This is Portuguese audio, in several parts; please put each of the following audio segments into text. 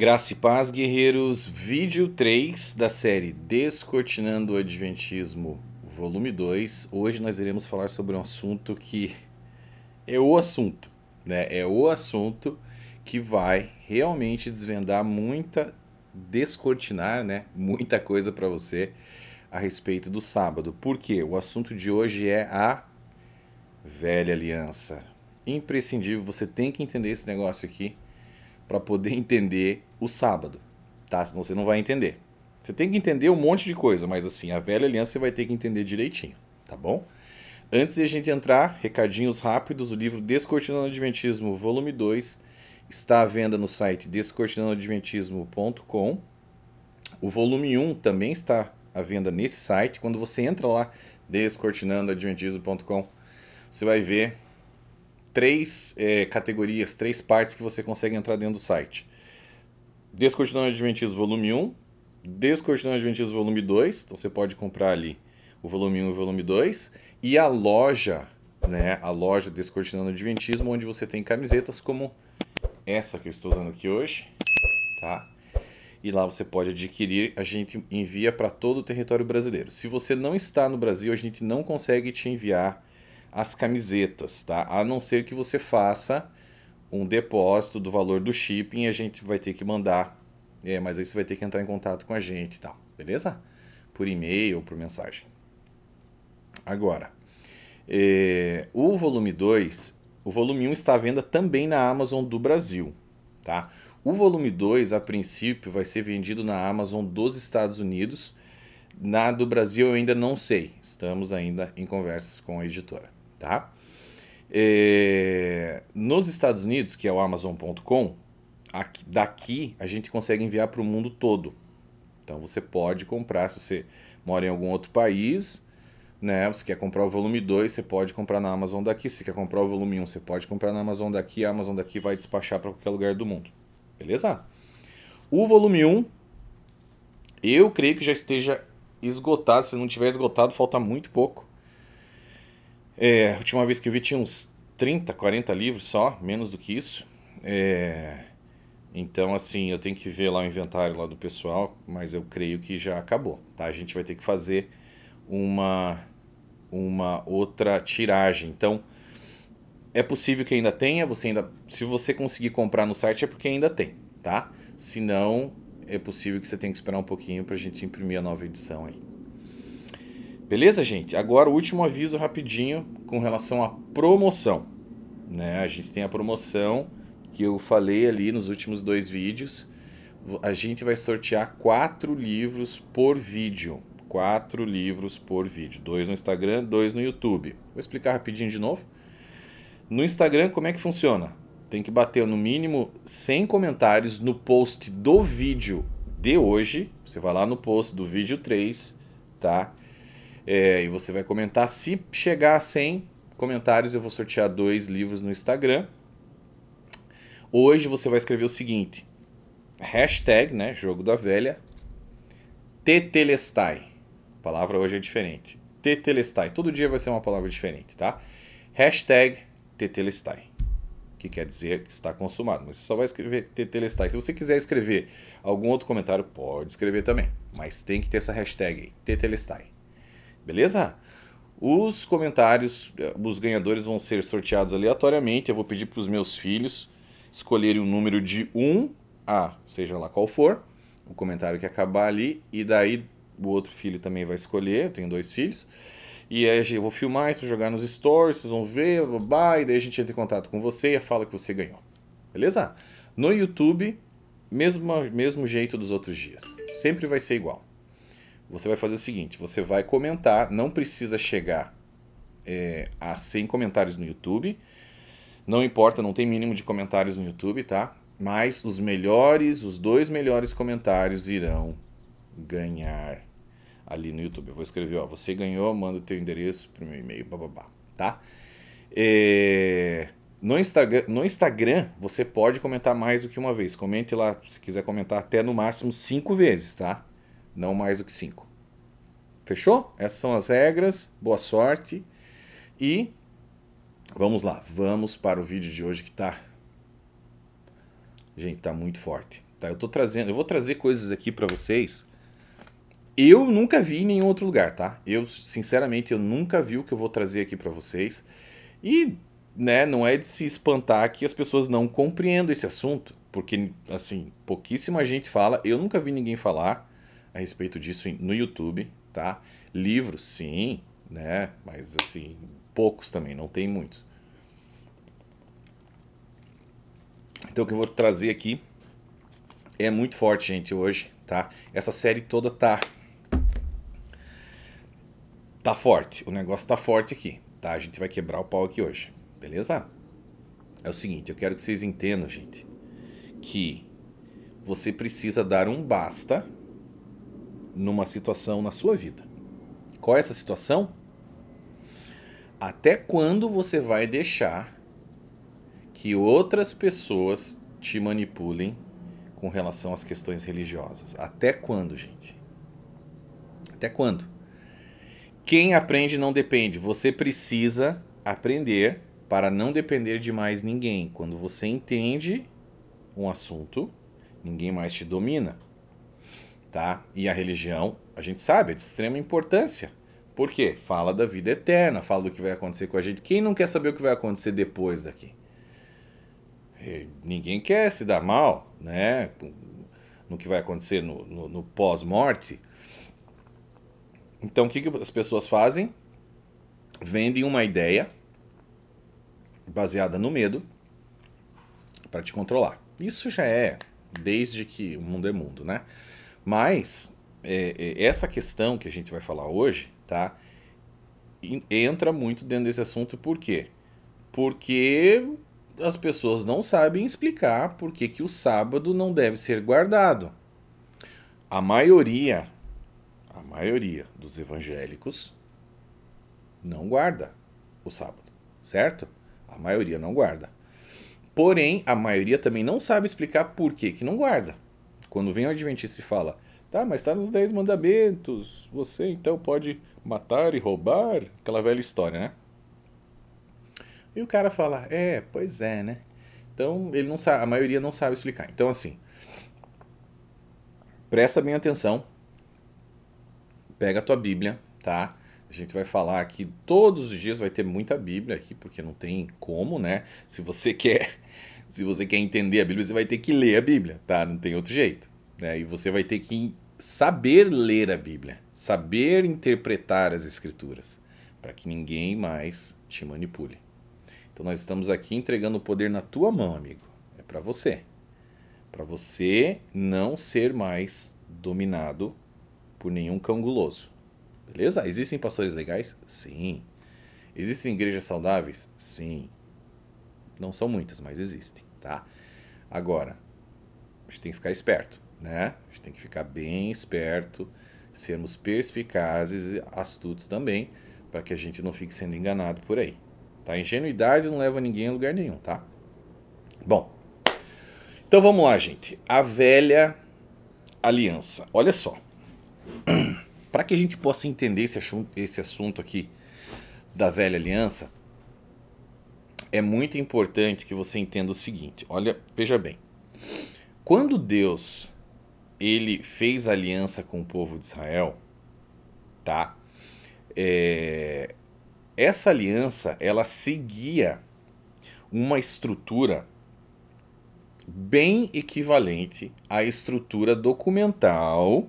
Graça e paz, guerreiros. Vídeo 3 da série Descortinando o Adventismo, volume 2. Hoje nós iremos falar sobre um assunto que é o assunto, né? É o assunto que vai realmente desvendar descortinar, né? Muita coisa para você a respeito do sábado. Por quê? O assunto de hoje é a velha aliança. Imprescindível, você tem que entender esse negócio aqui para poder entender o sábado, tá? Senão você não vai entender. Você tem que entender um monte de coisa, mas assim, a velha aliança você vai ter que entender direitinho, tá bom? Antes de a gente entrar, recadinhos rápidos, o livro Descortinando o Adventismo, volume 2, está à venda no site descortinandoadventismo.com. O volume 1 também está à venda nesse site. Quando você entra lá, descortinandoadventismo.com, você vai ver três categorias, três partes que você consegue entrar dentro do site. Descortinando o Adventismo volume 1, Descortinando o Adventismo volume 2, então você pode comprar ali o volume 1 e o volume 2, e a loja, né, a loja Descortinando o Adventismo, onde você tem camisetas como essa que eu estou usando aqui hoje, tá? E lá você pode adquirir, a gente envia para todo o território brasileiro. Se você não está no Brasil, a gente não consegue te enviar as camisetas, tá? A não ser que você faça um depósito do valor do shipping, a gente vai ter que mandar, mas aí você vai ter que entrar em contato com a gente e tal, beleza? Por e-mail ou por mensagem. Agora, o volume 2, o volume 1 está à venda também na Amazon do Brasil, tá? O volume 2, a princípio, vai ser vendido na Amazon dos Estados Unidos. Na do Brasil eu ainda não sei, estamos ainda em conversas com a editora, tá? Nos Estados Unidos, que é o Amazon.com, daqui a gente consegue enviar para o mundo todo. Então você pode comprar, se você mora em algum outro país, né? Você quer comprar o volume 2, você pode comprar na Amazon daqui. Se você quer comprar o volume 1, você pode comprar na Amazon daqui. A Amazon daqui vai despachar para qualquer lugar do mundo. Beleza? O volume 1, eu creio que já esteja esgotado. Se não tiver esgotado, falta muito pouco. A última vez que eu vi tinha uns 30, 40 livros só, menos do que isso. Então, assim, eu tenho que ver lá o inventário lá do pessoal, mas eu creio que já acabou, tá? A gente vai ter que fazer uma outra tiragem. Então, é possível que ainda tenha, se você conseguir comprar no site é porque ainda tem, tá? Se não, é possível que você tenha que esperar um pouquinho pra gente imprimir a nova edição aí. Beleza, gente? Agora o último aviso rapidinho com relação à promoção, né? A gente tem a promoção que eu falei ali nos últimos 2 vídeos. A gente vai sortear 4 livros por vídeo. 4 livros por vídeo. 2 no Instagram, 2 no YouTube. Vou explicar rapidinho de novo. No Instagram, como é que funciona? Tem que bater no mínimo 100 comentários no post do vídeo de hoje. Você vai lá no post do vídeo 3, tá? E você vai comentar. Se chegar a 100 comentários, eu vou sortear 2 livros no Instagram. Hoje você vai escrever o seguinte: hashtag, né, jogo da velha, tetelestai. A palavra hoje é diferente. Tetelestai. Todo dia vai ser uma palavra diferente, tá? Hashtag tetelestai. Que quer dizer que está consumado. Mas você só vai escrever tetelestai. Se você quiser escrever algum outro comentário, pode escrever também. Mas tem que ter essa hashtag aí, tetelestai. Beleza? Os comentários, os ganhadores vão ser sorteados aleatoriamente. Eu vou pedir para os meus filhos escolherem um número de 1 a, seja lá qual for, o comentário que acabar ali, e daí o outro filho também vai escolher. Eu tenho 2 filhos. E aí eu vou filmar isso, jogar nos stories, vocês vão ver, e daí a gente entra em contato com você e fala que você ganhou. Beleza? No YouTube, mesmo jeito dos outros dias. Sempre vai ser igual. Você vai fazer o seguinte, você vai comentar, não precisa chegar a 100 comentários no YouTube. Não importa, não tem mínimo de comentários no YouTube, tá? Mas os 2 melhores comentários irão ganhar ali no YouTube. Eu vou escrever, ó, você ganhou, manda o teu endereço pro meu e-mail, bababá, tá? No Instagram, você pode comentar mais do que uma vez. Comente lá, se quiser comentar até no máximo 5 vezes, tá? Não mais do que 5. Fechou? Essas são as regras. Boa sorte. E vamos lá, vamos para o vídeo de hoje que tá... Gente, tá muito forte. tá? Eu vou trazer coisas aqui para vocês. Eu nunca vi em nenhum outro lugar, tá? Sinceramente, eu nunca vi o que eu vou trazer aqui para vocês. E, né, não é de se espantar que as pessoas não compreendam esse assunto, porque, assim, pouquíssima gente fala. Eu nunca vi ninguém falar a respeito disso no YouTube, tá? Livros, sim, né? Mas, assim, poucos também, não tem muitos. Então, o que eu vou trazer aqui é muito forte, gente, hoje, tá? Essa série toda tá forte. O negócio tá forte aqui, tá? A gente vai quebrar o pau aqui hoje, beleza? É o seguinte, eu quero que vocês entendam, gente, que você precisa dar um basta numa situação na sua vida. Qual é essa situação? Até quando você vai deixar que outras pessoas te manipulem com relação às questões religiosas? Até quando, gente? Até quando? Quem aprende não depende. Você precisa aprender para não depender de mais ninguém. Quando você entende um assunto, ninguém mais te domina, tá? E a religião, a gente sabe, é de extrema importância. Por quê? Fala da vida eterna, fala do que vai acontecer com a gente. Quem não quer saber o que vai acontecer depois daqui? Ninguém quer se dar mal, né? No que vai acontecer no pós-morte. Então, o que as pessoas fazem? Vendem uma ideia baseada no medo para te controlar. Isso já é desde que o mundo é mundo, né? Mas essa questão que a gente vai falar hoje, tá? Entra muito dentro desse assunto. Por quê? Porque as pessoas não sabem explicar por que o sábado não deve ser guardado. A maioria dos evangélicos não guarda o sábado, certo? A maioria não guarda. Porém, a maioria também não sabe explicar por que não guarda. Quando vem o adventista e fala, tá, mas está nos 10 mandamentos, você então pode matar e roubar, aquela velha história, né? E o cara fala, pois é, né? Então, ele não sabe, a maioria não sabe explicar. Então, assim, presta bem atenção, pega a tua Bíblia, tá? A gente vai falar aqui todos os dias, vai ter muita Bíblia aqui, porque não tem como, né? Se você quer entender a Bíblia, você vai ter que ler a Bíblia, tá? Não tem outro jeito, né? E você vai ter que saber ler a Bíblia, saber interpretar as Escrituras, para que ninguém mais te manipule. Então nós estamos aqui entregando o poder na tua mão, amigo. É para você não ser mais dominado por nenhum cão guloso. Beleza? Existem pastores legais? Sim. Existem igrejas saudáveis? Sim. Não são muitas, mas existem, tá? Agora, a gente tem que ficar esperto, né? A gente tem que ficar bem esperto, sermos perspicazes e astutos também, para que a gente não fique sendo enganado por aí. Tá? Ingenuidade não leva ninguém a lugar nenhum, tá? Bom, então vamos lá, gente. A velha aliança. Olha só. Para que a gente possa entender esse assunto aqui da velha aliança, é muito importante que você entenda o seguinte. Olha, veja bem. Quando Deus ele fez aliança com o povo de Israel, tá? Essa aliança ela seguia uma estrutura bem equivalente à estrutura documental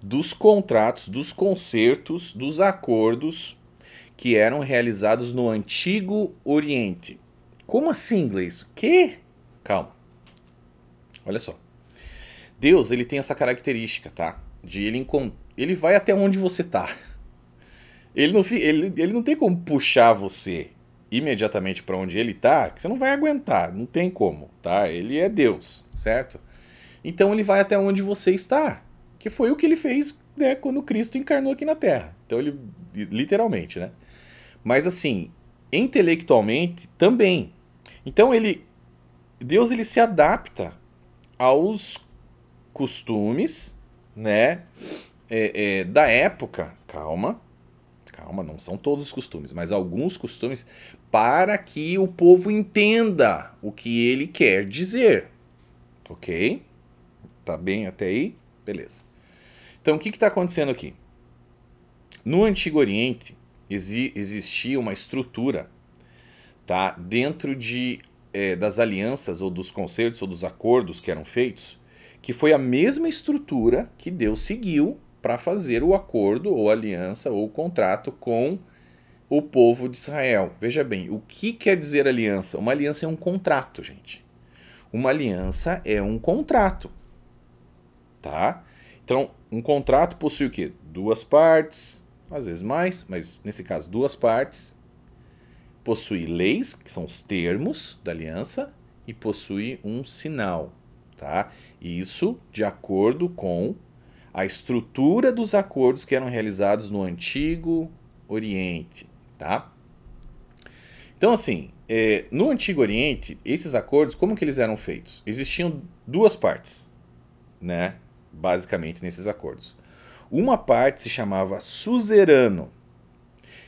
dos contratos, dos concertos, dos acordos que eram realizados no Antigo Oriente. Como assim, inglês? Que? Calma. Olha só. Deus, ele tem essa característica, tá? De ele vai até onde você tá. Ele não tem como puxar você imediatamente para onde ele tá, que você não vai aguentar, não tem como, tá? Ele é Deus, certo? Então ele vai até onde você está, que foi o que ele fez, né, quando Cristo encarnou aqui na Terra. Então ele, literalmente, né? Mas assim, intelectualmente também. Então Deus ele se adapta aos costumes, né, da época. Calma, não são todos os costumes, mas alguns costumes para que o povo entenda o que ele quer dizer, ok? Tá bem até aí? Beleza. Então, o que está acontecendo aqui? No Antigo Oriente, existia uma estrutura, tá, dentro das alianças, ou dos concertos, ou dos acordos que eram feitos, que foi a mesma estrutura que Deus seguiu para fazer o acordo, ou aliança, ou contrato com o povo de Israel. Veja bem, o que quer dizer aliança? Uma aliança é um contrato, gente. Uma aliança é um contrato, tá? Então, um contrato possui o quê? Duas partes, às vezes mais, mas nesse caso duas partes. Possui leis, que são os termos da aliança, e possui um sinal, tá? Isso de acordo com a estrutura dos acordos que eram realizados no Antigo Oriente, tá? Então, assim, no Antigo Oriente, esses acordos, como que eles eram feitos? Existiam duas partes, né? Basicamente, nesses acordos. Uma parte se chamava suzerano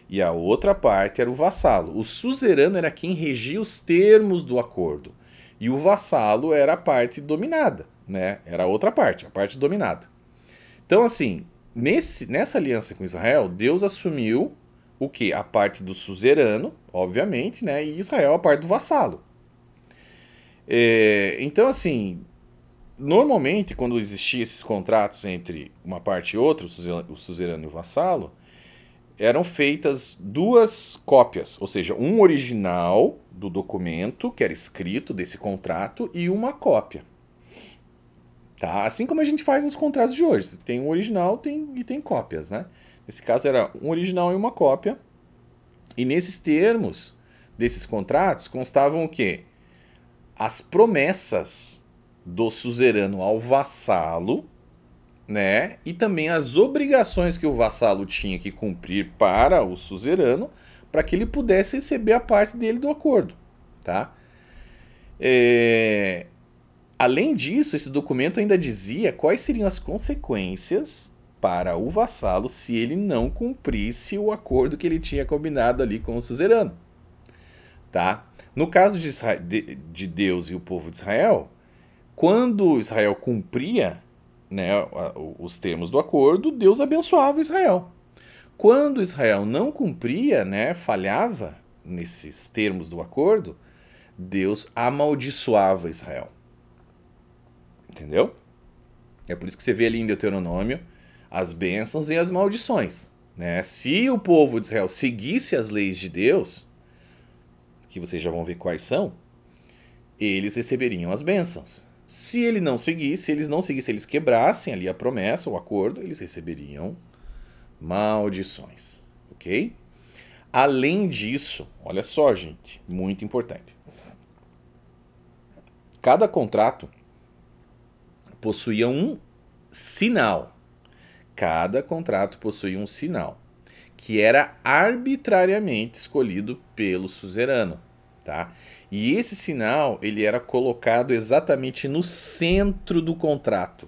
e a outra parte era o vassalo. O suzerano era quem regia os termos do acordo e o vassalo era a parte dominada, né? Era a outra parte, a parte dominada. Então, assim, nessa aliança com Israel, Deus assumiu o que? A parte do suzerano, obviamente, né? E Israel a parte do vassalo. Então, assim, normalmente, quando existiam esses contratos entre uma parte e outra, o suzerano e o vassalo, eram feitas duas cópias, ou seja, um original do documento que era escrito desse contrato e uma cópia. Tá? Assim como a gente faz nos contratos de hoje. Tem um original e tem cópias, né? Nesse caso era um original e uma cópia. E nesses termos desses contratos constavam o quê? As promessas do suzerano ao vassalo, né? E também as obrigações que o vassalo tinha que cumprir para o suzerano, para que ele pudesse receber a parte dele do acordo, tá? Além disso, esse documento ainda dizia quais seriam as consequências para o vassalo se ele não cumprisse o acordo que ele tinha combinado ali com o suzerano, tá? No caso de Deus e o povo de Israel, quando Israel cumpria, né, os termos do acordo, Deus abençoava Israel. Quando Israel não cumpria, né, falhava nesses termos do acordo, Deus amaldiçoava Israel. Entendeu? É por isso que você vê ali em Deuteronômio as bênçãos e as maldições, né? Se o povo de Israel seguisse as leis de Deus, que vocês já vão ver quais são, eles receberiam as bênçãos. Se eles não seguissem, eles quebrassem ali a promessa, o acordo, eles receberiam maldições, ok? Além disso, olha só, gente, muito importante. Cada contrato possuía um sinal. Cada contrato possuía um sinal, que era arbitrariamente escolhido pelo suzerano, tá? E esse sinal, ele era colocado exatamente no centro do contrato.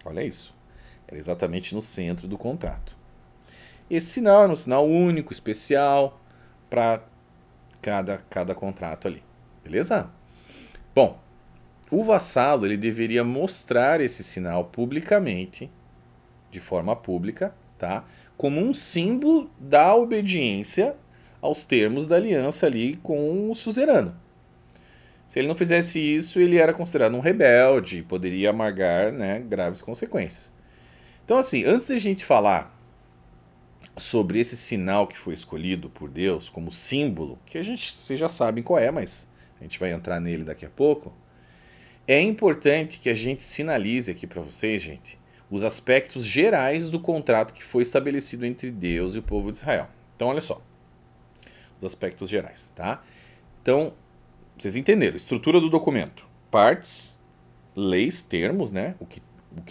Olha isso. Era exatamente no centro do contrato. Esse sinal era um sinal único, especial, para cada contrato ali. Beleza? Bom, o vassalo ele deveria mostrar esse sinal publicamente, de forma pública, tá? Como um símbolo da obediência aos termos da aliança ali com o suzerano. Se ele não fizesse isso, ele era considerado um rebelde e poderia amargar, né, graves consequências. Então, assim, antes de a gente falar sobre esse sinal que foi escolhido por Deus como símbolo, que vocês já sabem qual é, mas a gente vai entrar nele daqui a pouco, é importante que a gente sinalize aqui para vocês, gente, os aspectos gerais do contrato que foi estabelecido entre Deus e o povo de Israel. Então, olha só, os aspectos gerais, tá? Então, vocês entenderam, estrutura do documento, partes, leis, termos, né? O que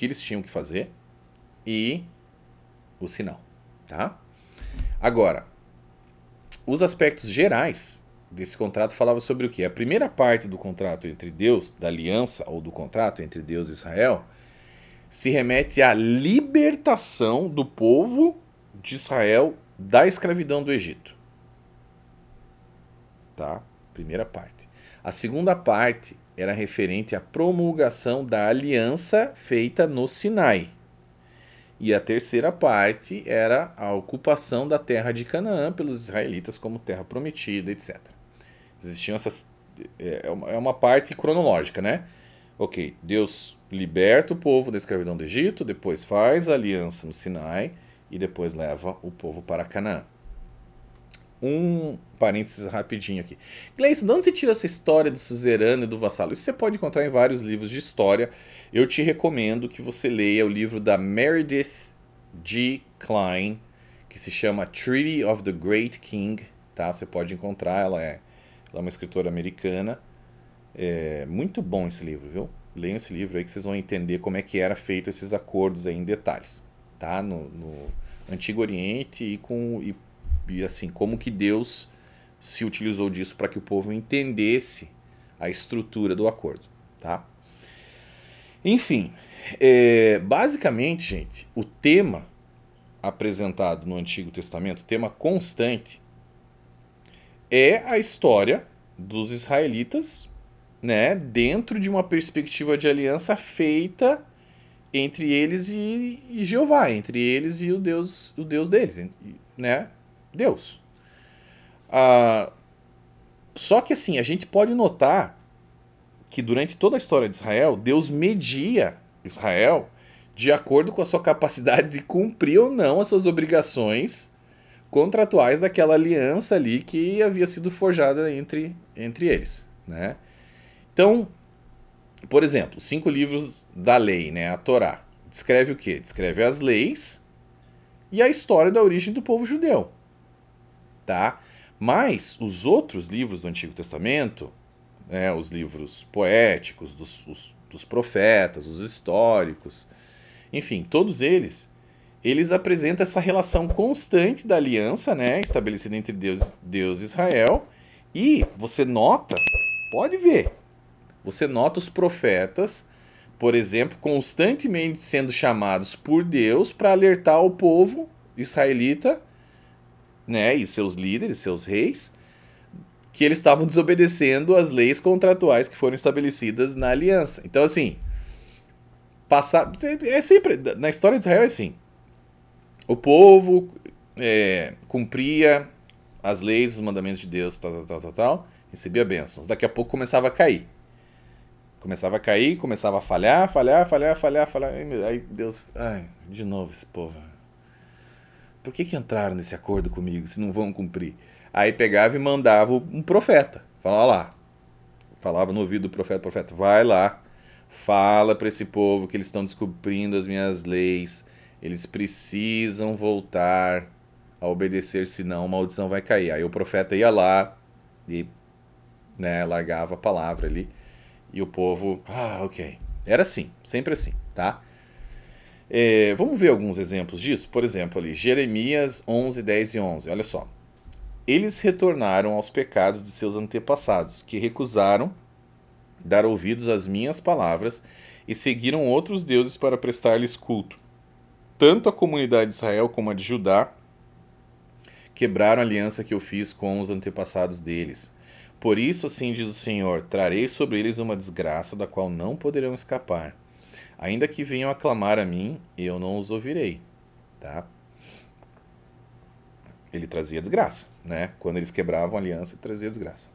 eles tinham que fazer e o sinal, tá? Agora, os aspectos gerais desse contrato falavam sobre o quê? A primeira parte do contrato entre Deus, da aliança ou do contrato entre Deus e Israel, se remete à libertação do povo de Israel da escravidão do Egito. Tá? Primeira parte. A segunda parte era referente à promulgação da aliança feita no Sinai. E a terceira parte era a ocupação da terra de Canaã pelos israelitas como terra prometida, etc. Existiam essas. É uma parte cronológica, né? Ok, Deus liberta o povo da escravidão do Egito, depois faz a aliança no Sinai e depois leva o povo para Canaã. Um parênteses rapidinho aqui. Gleice, de onde você tira essa história do suzerano e do vassalo? Isso você pode encontrar em vários livros de história. Eu te recomendo que você leia o livro da Meredith G. Klein, que se chama Treaty of the Great King. Tá? Você pode encontrar, ela é uma escritora americana. É muito bom esse livro, viu? Leiam esse livro aí que vocês vão entender como é que era feito esses acordos aí em detalhes, tá? No Antigo Oriente e assim, como que Deus se utilizou disso para que o povo entendesse a estrutura do acordo, tá? Enfim, basicamente, gente, o tema apresentado no Antigo Testamento, o tema constante, é a história dos israelitas, né, dentro de uma perspectiva de aliança feita entre eles e Jeová, entre eles e o Deus deles, né? Deus. Só que assim, a gente pode notar que durante toda a história de Israel, Deus media Israel de acordo com a sua capacidade de cumprir ou não as suas obrigações contratuais daquela aliança ali que havia sido forjada entre eles, né? Então, por exemplo, 5 livros da lei, né, a Torá, descreve o quê? Descreve as leis e a história da origem do povo judeu, tá? Mas os outros livros do Antigo Testamento, né, os livros poéticos dos profetas, os históricos, enfim, todos eles apresentam essa relação constante da aliança, né, estabelecida entre Deus e Israel, e você nota, pode ver, você nota os profetas, por exemplo, constantemente sendo chamados por Deus para alertar o povo israelita, né, e seus líderes, seus reis, que eles estavam desobedecendo as leis contratuais que foram estabelecidas na aliança. Então, assim, sempre na história de Israel é assim. O povo cumpria as leis, os mandamentos de Deus, tal, recebia bênçãos. Daqui a pouco começava a cair. Começava a falhar. Aí Deus, de novo esse povo. Por que entraram nesse acordo comigo se não vão cumprir? Aí pegava e mandava um profeta. Falava no ouvido do profeta, vai lá, fala para esse povo que eles estão descumprindo as minhas leis. Eles precisam voltar a obedecer, senão a maldição vai cair. Aí o profeta ia lá e, né, largava a palavra ali. E o povo, ok. Era assim, sempre assim, tá? Vamos ver alguns exemplos disso? Por exemplo, ali, Jeremias 11, 10 e 11. Olha só. Eles retornaram aos pecados de seus antepassados, que recusaram dar ouvidos às minhas palavras e seguiram outros deuses para prestar-lhes culto. Tanto a comunidade de Israel como a de Judá quebraram a aliança que eu fiz com os antepassados deles. Por isso, assim diz o Senhor, trarei sobre eles uma desgraça da qual não poderão escapar. Ainda que venham a clamar a mim, eu não os ouvirei. Tá? Ele trazia desgraça, né? Quando eles quebravam a aliança, ele trazia desgraça.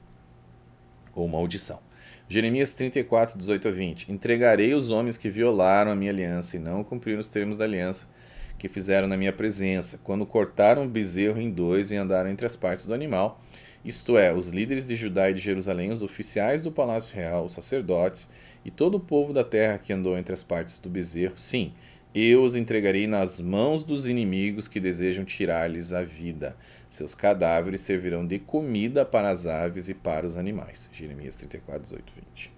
Ou maldição. Jeremias 34, 18 a 20. Entregarei os homens que violaram a minha aliança e não cumpriram os termos da aliança que fizeram na minha presença, quando cortaram o bezerro em dois e andaram entre as partes do animal, isto é, os líderes de Judá e de Jerusalém, os oficiais do palácio real, os sacerdotes e todo o povo da terra que andou entre as partes do bezerro, sim, eu os entregarei nas mãos dos inimigos que desejam tirar-lhes a vida. Seus cadáveres servirão de comida para as aves e para os animais. Jeremias 34, 18, 20.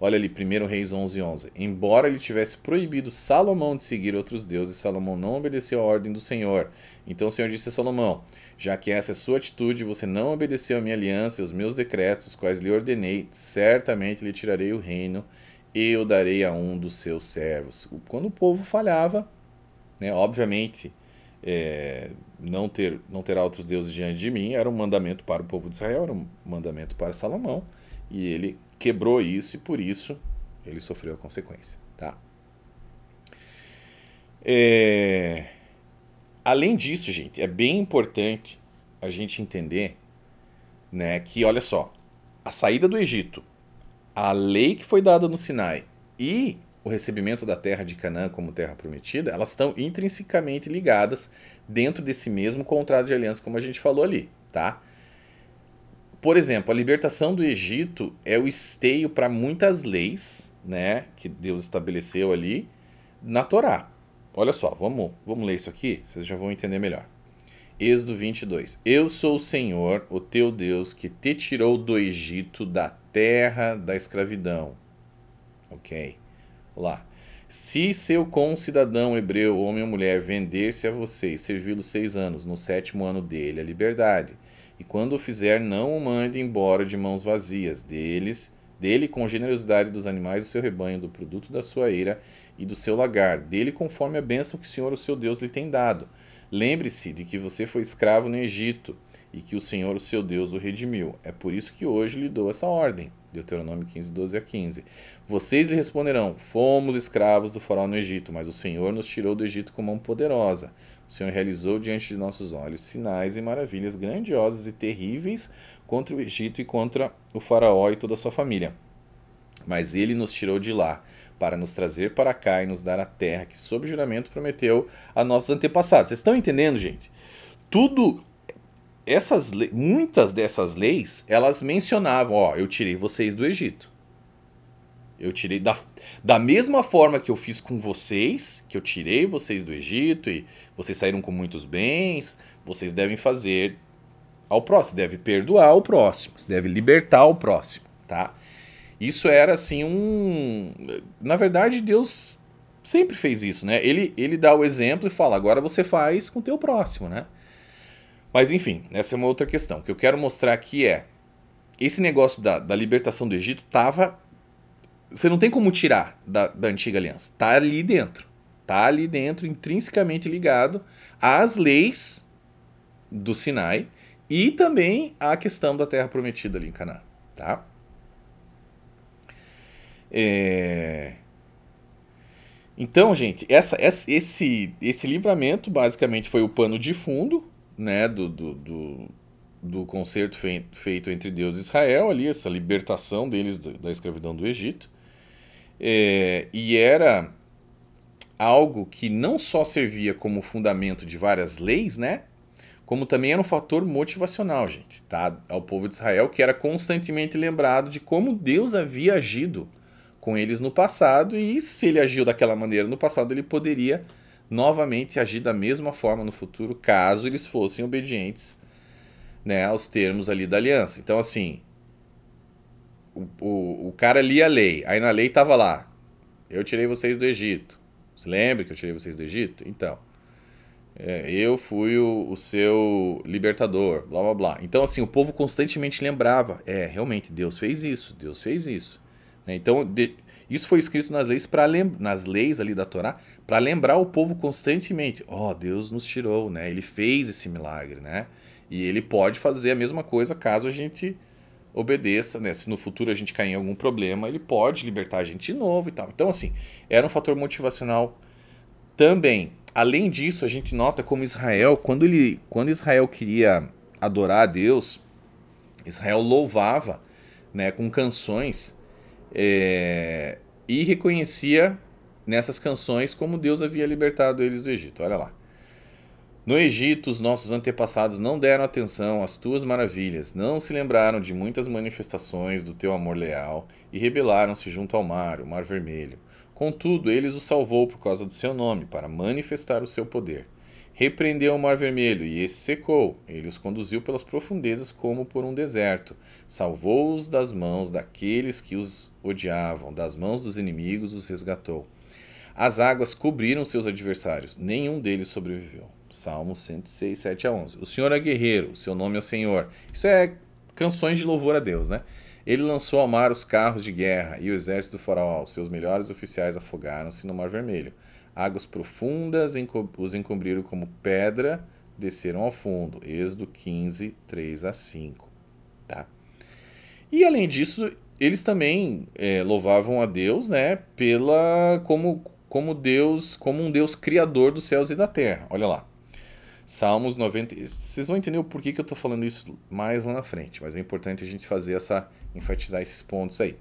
Olha ali, 1 Reis 11, 11. Embora ele tivesse proibido Salomão de seguir outros deuses, Salomão não obedeceu à ordem do Senhor. Então o Senhor disse a Salomão, já que essa é sua atitude, você não obedeceu à minha aliança e aos meus decretos, os quais lhe ordenei, certamente lhe tirarei o reino e o darei a um dos seus servos. Quando o povo falhava, né, obviamente, não terá outros deuses diante de mim, era um mandamento para o povo de Israel, era um mandamento para Salomão. e ele quebrou isso e por isso ele sofreu a consequência, tá? Além disso, gente, é bem importante a gente entender, né, que, olha só, a saída do Egito, a lei que foi dada no Sinai e o recebimento da terra de Canaã como terra prometida, elas estão intrinsecamente ligadas dentro desse mesmo contrato de aliança, como a gente falou ali, tá? Por exemplo, a libertação do Egito é o esteio para muitas leis, né, que Deus estabeleceu ali na Torá. Olha só, vamos ler isso aqui, vocês já vão entender melhor. Êxodo 22. Eu sou o Senhor, o teu Deus, que te tirou do Egito, da terra da escravidão. Ok? Lá. Se seu concidadão hebreu, homem ou mulher, vender-se a você e servi-lo 6 anos, no 7º ano dele, a liberdade. E quando o fizer, não o mande embora de mãos vazias, dele com generosidade dos animais do seu rebanho, do produto da sua eira e do seu lagar, dele conforme a bênção que o Senhor, o seu Deus, lhe tem dado. Lembre-se de que você foi escravo no Egito e que o Senhor, o seu Deus, o redimiu. É por isso que hoje lhe dou essa ordem. Deuteronômio 15, 12 a 15. Vocês lhe responderão: fomos escravos do faraó no Egito, mas o Senhor nos tirou do Egito com mão poderosa. O Senhor realizou diante de nossos olhos sinais e maravilhas grandiosas e terríveis contra o Egito e contra o faraó e toda a sua família. Mas ele nos tirou de lá para nos trazer para cá e nos dar a terra que, sob juramento, prometeu a nossos antepassados. Vocês estão entendendo, gente? Tudo muitas dessas leis, elas mencionavam, ó, eu tirei vocês do Egito. Eu tirei da mesma forma que eu fiz com vocês, que eu tirei vocês do Egito e vocês saíram com muitos bens, vocês devem fazer ao próximo, deve perdoar o próximo, deve libertar o próximo, tá? Isso era assim na verdade, Deus sempre fez isso, né? Ele dá o exemplo e fala, agora você faz com o teu próximo, né? Mas enfim, essa é uma outra questão. O que eu quero mostrar aqui é, esse negócio da libertação do Egito tava... Você não tem como tirar da antiga aliança. Tá ali dentro. Tá ali dentro, intrinsecamente ligado às leis do Sinai e também à questão da terra prometida ali em Canaã, tá? Então, gente, esse livramento basicamente foi o pano de fundo, né, do concerto feito entre Deus e Israel, ali, essa libertação deles da escravidão do Egito. E era algo que não só servia como fundamento de várias leis, né, como também era um fator motivacional, gente, tá, ao povo de Israel, que era constantemente lembrado de como Deus havia agido com eles no passado, e se ele agiu daquela maneira no passado, ele poderia novamente agir da mesma forma no futuro, caso eles fossem obedientes, né, aos termos ali da aliança. Então, assim, o cara lia a lei, aí na lei estava lá, eu tirei vocês do Egito. Você lembra que eu tirei vocês do Egito? Então, eu fui o seu libertador, blá blá blá. Então, assim, o povo constantemente lembrava, realmente, Deus fez isso, Deus fez isso. Então, isso foi escrito nas leis ali da Torá, para lembrar o povo constantemente, Deus nos tirou, né? Ele fez esse milagre, né? E ele pode fazer a mesma coisa caso a gente obedeça, né? Se no futuro a gente cair em algum problema, ele pode libertar a gente de novo e tal. Então, assim, era um fator motivacional também. Além disso, a gente nota como Israel, quando Israel queria adorar a Deus, Israel louvava, né, com canções, e reconhecia nessas canções como Deus havia libertado eles do Egito. Olha lá. No Egito, os nossos antepassados não deram atenção às tuas maravilhas, não se lembraram de muitas manifestações do teu amor leal e rebelaram-se junto ao mar, o Mar Vermelho. Contudo, ele os salvou por causa do seu nome, para manifestar o seu poder. Repreendeu o Mar Vermelho e esse secou. Ele os conduziu pelas profundezas como por um deserto. Salvou-os das mãos daqueles que os odiavam, das mãos dos inimigos os resgatou. As águas cobriram seus adversários, nenhum deles sobreviveu. Salmo 106, 7 a 11. O Senhor é guerreiro, o seu nome é o Senhor. Isso é canções de louvor a Deus, né? Ele lançou ao mar os carros de guerra e o exército do faraó. Os seus melhores oficiais afogaram-se no Mar Vermelho. Águas profundas os encobriram como pedra, desceram ao fundo. Êxodo 15, 3 a 5. Tá? E além disso, eles também louvavam a Deus, né, como Deus, como um Deus criador dos céus e da terra. Olha lá. Salmos 90. Vocês vão entender o porquê que eu estou falando isso mais lá na frente, mas é importante a gente enfatizar esses pontos aí.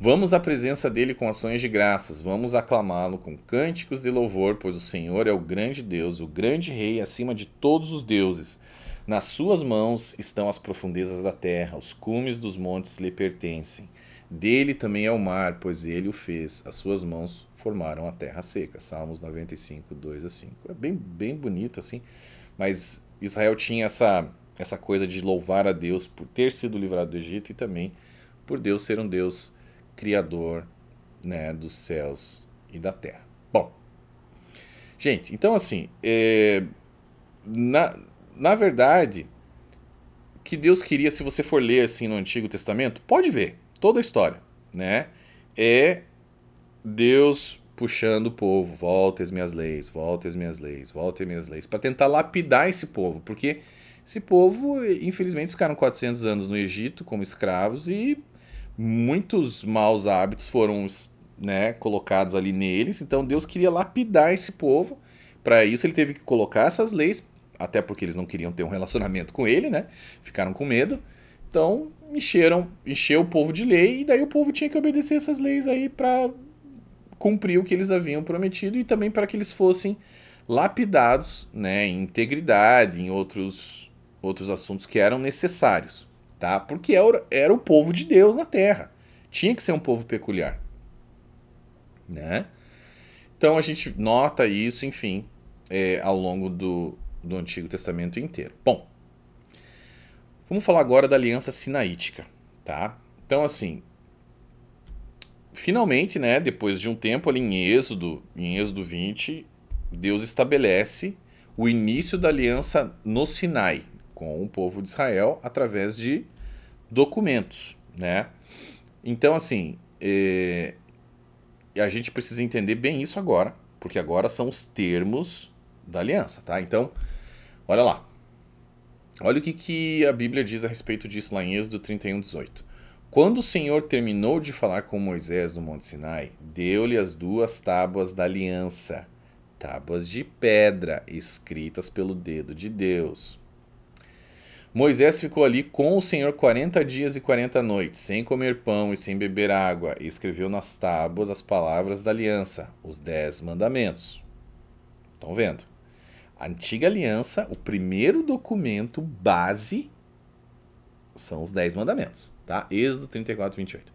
Vamos à presença dele com ações de graças, vamos aclamá-lo com cânticos de louvor, pois o Senhor é o grande Deus, o grande Rei acima de todos os deuses. Nas suas mãos estão as profundezas da terra, os cumes dos montes lhe pertencem. Dele também é o mar, pois ele o fez, as suas mãos formaram a terra seca. Salmos 95, 2 a 5. É bem bonito assim, mas Israel tinha essa coisa de louvar a Deus por ter sido livrado do Egito e também por Deus ser um Deus criador, né, dos céus e da terra. Bom, gente, então assim, na verdade, o que Deus queria, se você for ler assim no Antigo Testamento, pode ver toda a história, né? É Deus puxando o povo, volte as minhas leis, volte as minhas leis, volte as minhas leis, para tentar lapidar esse povo, porque esse povo, infelizmente, ficaram 400 anos no Egito como escravos e muitos maus hábitos foram, né, colocados ali neles. Então Deus queria lapidar esse povo. Para isso ele teve que colocar essas leis, até porque eles não queriam ter um relacionamento com ele, né? Ficaram com medo. Então encheu o povo de lei e daí o povo tinha que obedecer essas leis aí para cumprir o que eles haviam prometido e também para que eles fossem lapidados, né, em integridade, em outros assuntos que eram necessários. Tá? Porque era o povo de Deus na terra. Tinha que ser um povo peculiar. Né? Então a gente nota isso, enfim, ao longo do Antigo Testamento inteiro. Bom, vamos falar agora da Aliança Sinaítica. Tá? Então, assim, finalmente, né, depois de um tempo ali em Êxodo 20, Deus estabelece o início da aliança no Sinai com o povo de Israel através de documentos, né? Então, assim, a gente precisa entender bem isso agora, porque agora são os termos da aliança, tá? Então, olha lá. Olha o que a Bíblia diz a respeito disso lá em Êxodo 31, 18. Quando o Senhor terminou de falar com Moisés no Monte Sinai, deu-lhe as 2 tábuas da aliança, tábuas de pedra, escritas pelo dedo de Deus. Moisés ficou ali com o Senhor 40 dias e 40 noites, sem comer pão e sem beber água, e escreveu nas tábuas as palavras da aliança, os 10 mandamentos. Estão vendo? A antiga aliança, o primeiro documento base, são os 10 mandamentos. Tá? Êxodo 34, 28.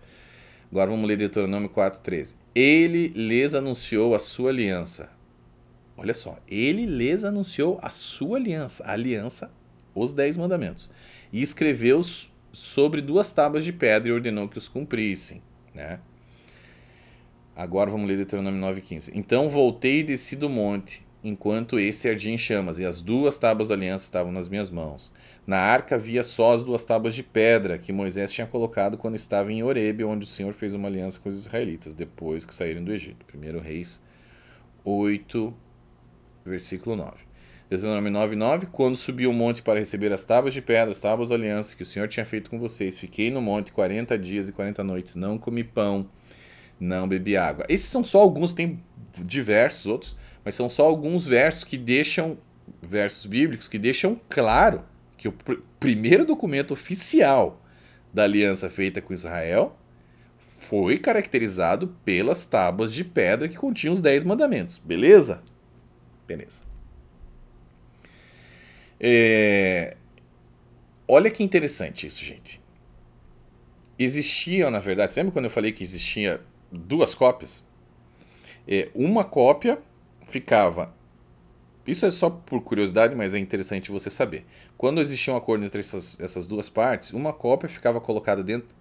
Agora vamos ler Deuteronômio 4, 13. Ele lhes anunciou a sua aliança. Olha só, ele lhes anunciou a sua aliança. A aliança, os 10 mandamentos. E escreveu-os sobre 2 tábuas de pedra e ordenou que os cumprissem. Né? Agora vamos ler Deuteronômio 9,15. Então voltei e desci do monte, enquanto este ardia em chamas, e as 2 tábuas da aliança estavam nas minhas mãos. Na arca havia só as 2 tábuas de pedra que Moisés tinha colocado quando estava em Horebe, onde o Senhor fez uma aliança com os israelitas, depois que saíram do Egito. 1 Reis 8, versículo 9. Deuteronômio 9:9. Quando subi o monte para receber as tábuas de pedra, as tábuas da aliança que o Senhor tinha feito com vocês, fiquei no monte 40 dias e 40 noites, não comi pão, não bebi água. Esses são só alguns, tem diversos outros, mas são só alguns versos bíblicos que deixam claro que o primeiro documento oficial da aliança feita com Israel foi caracterizado pelas tábuas de pedra que continham os 10 mandamentos. Beleza? Beleza. Olha que interessante isso, gente. Existiam, na verdade, lembra quando eu falei que existia 2 cópias? Uma cópia ficava... Isso é só por curiosidade, mas é interessante você saber. Quando existia um acordo entre essas 2 partes, uma cópia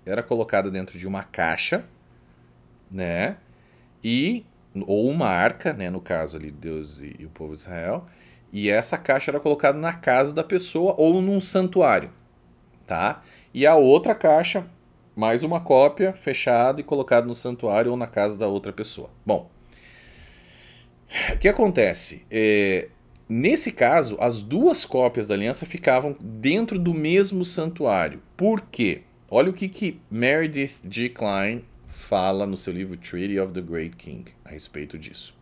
era colocada dentro de uma caixa, né? Ou uma arca, né? No caso ali, Deus e o povo de Israel. E essa caixa era colocada na casa da pessoa ou num santuário, tá? E a outra caixa, mais uma cópia, fechada e colocada no santuário ou na casa da outra pessoa. Bom, o que acontece? Nesse caso, as 2 cópias da aliança ficavam dentro do mesmo santuário. Por quê? Olha o que Meredith G. Klein fala no seu livro Treaty of the Great King a respeito disso.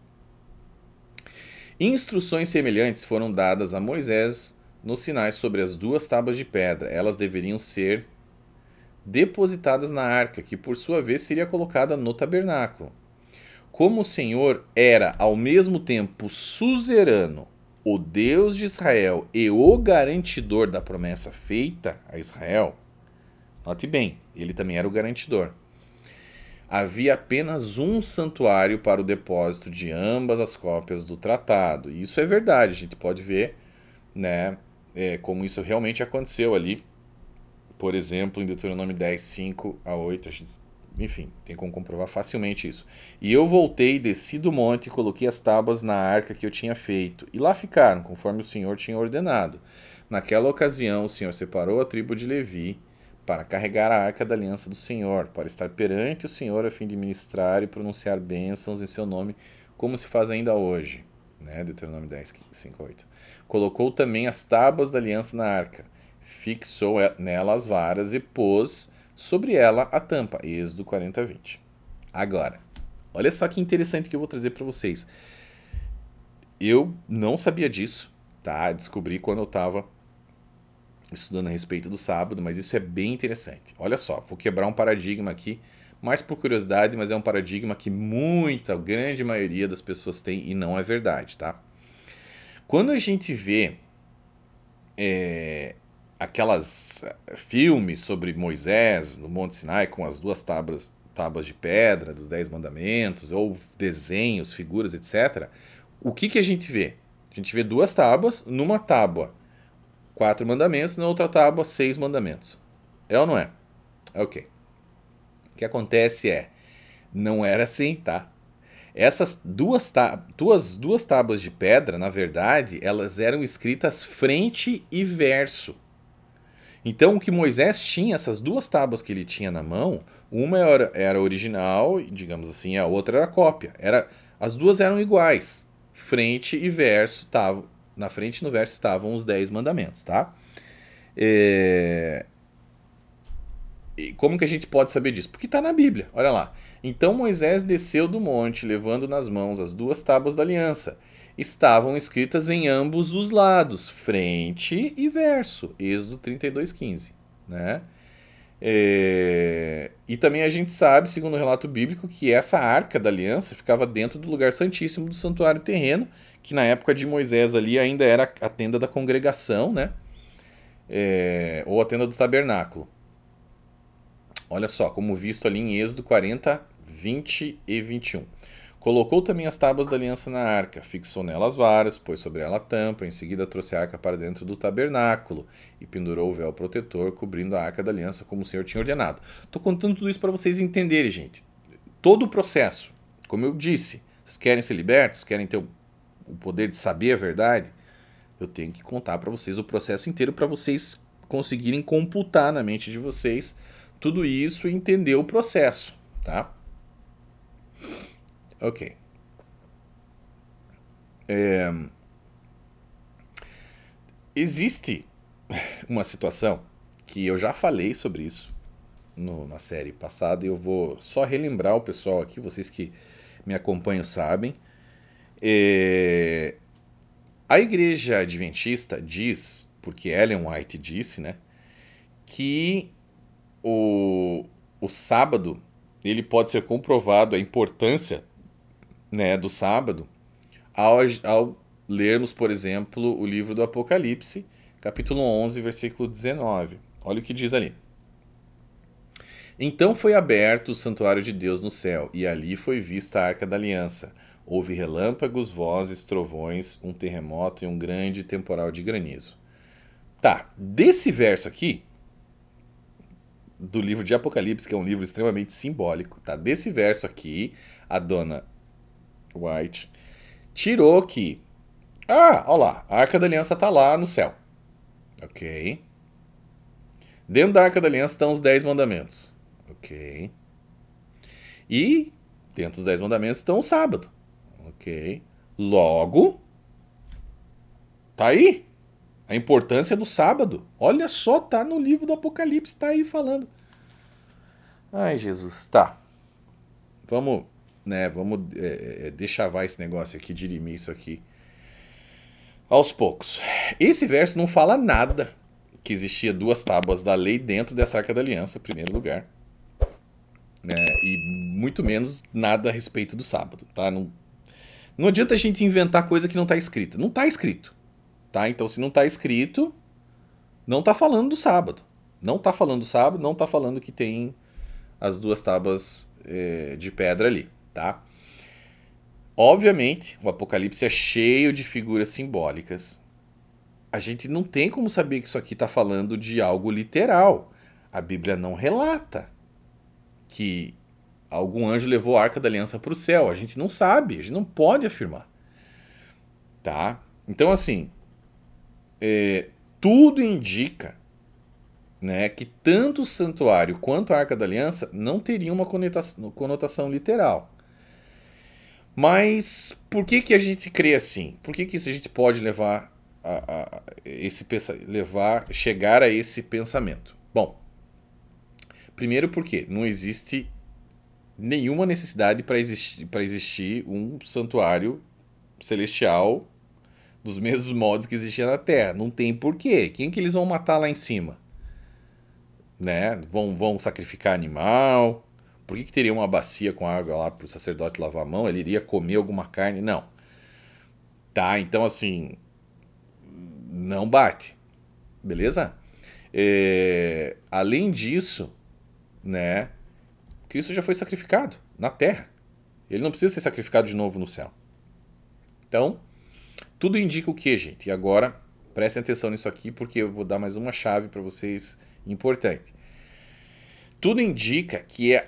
Instruções semelhantes foram dadas a Moisés nos sinais sobre as 2 tábuas de pedra. Elas deveriam ser depositadas na arca, que por sua vez seria colocada no tabernáculo. Como o Senhor era ao mesmo tempo suzerano, o Deus de Israel e o garantidor da promessa feita a Israel, note bem, ele também era o garantidor. Havia apenas um santuário para o depósito de ambas as cópias do tratado. E isso é verdade, a gente pode ver, né, como isso realmente aconteceu ali. Por exemplo, em Deuteronômio 10, 5 a 8, enfim, tem como comprovar facilmente isso. E eu voltei, desci do monte e coloquei as tábuas na arca que eu tinha feito. E lá ficaram, conforme o Senhor tinha ordenado. Naquela ocasião, o Senhor separou a tribo de Levi para carregar a arca da aliança do Senhor, para estar perante o Senhor a fim de ministrar e pronunciar bênçãos em seu nome, como se faz ainda hoje. Né? Deuteronômio 10, 5 a 8. Colocou também as tábuas da aliança na arca, fixou nela as varas e pôs sobre ela a tampa. Êxodo 40, 20. Agora, olha só que interessante que eu vou trazer para vocês. Eu não sabia disso, tá? Descobri quando eu estava estudando a respeito do sábado, mas isso é bem interessante. Olha só, vou quebrar um paradigma aqui, mais por curiosidade, mas é um paradigma que a grande maioria das pessoas tem e não é verdade, tá? Quando a gente vê aquelas filmes sobre Moisés no Monte Sinai com as 2 tábuas de pedra dos 10 mandamentos, ou desenhos, figuras, etc., o que a gente vê? A gente vê 2 tábuas, numa tábua 4 mandamentos, na outra tábua 6 mandamentos. É ou não é? É ok. O que acontece não era assim, tá? Essas duas tábuas de pedra, na verdade, elas eram escritas frente e verso. Então, o que Moisés tinha, essas 2 tábuas que ele tinha na mão, uma era original, digamos assim, a outra era cópia. As 2 eram iguais. Frente e verso estavam. Na frente e no verso estavam os 10 mandamentos, tá? E como que a gente pode saber disso? Porque está na Bíblia, olha lá. Então Moisés desceu do monte, levando nas mãos as 2 tábuas da aliança. Estavam escritas em ambos os lados, frente e verso. Êxodo 32, 15. Né? E também a gente sabe, segundo o relato bíblico, que essa arca da aliança ficava dentro do lugar santíssimo do santuário terreno, que na época de Moisés ali ainda era a tenda da congregação, né? Ou a tenda do tabernáculo. Olha só, como visto ali em Êxodo 40, 20 e 21. Colocou também as tábuas da aliança na arca, fixou nela as varas, pôs sobre ela a tampa, em seguida trouxe a arca para dentro do tabernáculo e pendurou o véu protetor, cobrindo a arca da aliança como o Senhor tinha ordenado. Estou contando tudo isso para vocês entenderem, gente. Todo o processo, como eu disse, vocês querem ser libertos, querem ter o poder de saber a verdade, eu tenho que contar para vocês o processo inteiro para vocês conseguirem computar na mente de vocês tudo isso e entender o processo, tá? Ok. Existe uma situação que eu já falei sobre isso na série passada e eu vou só relembrar o pessoal aqui, vocês que me acompanham sabem. A Igreja Adventista diz, porque Ellen White disse, né, que o sábado ele pode ser comprovado a importância, né, do sábado ao lermos, por exemplo, o livro do Apocalipse, capítulo 11, versículo 19. Olha o que diz ali. Então foi aberto o santuário de Deus no céu, e ali foi vista a arca da aliança. Houve relâmpagos, vozes, trovões, um terremoto e um grande temporal de granizo. Tá, desse verso aqui, do livro de Apocalipse, que é um livro extremamente simbólico, tá? Desse verso aqui, a dona White tirou que, olha lá, a Arca da Aliança está lá no céu. Ok. Dentro da Arca da Aliança estão os 10 mandamentos. Ok. E dentro dos 10 mandamentos estão o sábado. Ok. Logo, tá aí a importância do sábado. Olha só, tá no livro do Apocalipse, tá aí falando. Ai, Jesus. Tá. Vamos, né? Vamos deschavar esse negócio aqui, dirimir isso aqui aos poucos. Esse verso não fala nada que existia duas tábuas da lei dentro dessa Arca da Aliança, em primeiro lugar, né? E muito menos nada a respeito do sábado, tá? Não adianta a gente inventar coisa que não está escrita. Não está escrito, tá? Então, se não está escrito, não está falando do sábado. Não está falando do sábado, não está falando que tem as duas tábuas de pedra ali, tá? Obviamente, o Apocalipse é cheio de figuras simbólicas. A gente não tem como saber que isso aqui está falando de algo literal. A Bíblia não relata que algum anjo levou a Arca da Aliança para o céu. A gente não sabe, a gente não pode afirmar, tá? Então, assim, tudo indica, né, que tanto o santuário quanto a Arca da Aliança não teriam uma conotação literal. Mas por que a gente crê assim? Por que isso a gente pode chegar a esse pensamento? Bom, primeiro porque não existe nenhuma necessidade para existir um santuário celestial dos mesmos modos que existia na Terra. Não tem porquê. Quem que eles vão matar lá em cima? Né? Vão sacrificar animal? Por que teria uma bacia com água lá para o sacerdote lavar a mão? Ele iria comer alguma carne? Não. Tá, então assim, não bate. Beleza? Além disso, né, Cristo já foi sacrificado na terra. Ele não precisa ser sacrificado de novo no céu. Então, tudo indica o que, gente? E agora, prestem atenção nisso aqui, porque eu vou dar mais uma chave para vocês importante. Tudo indica que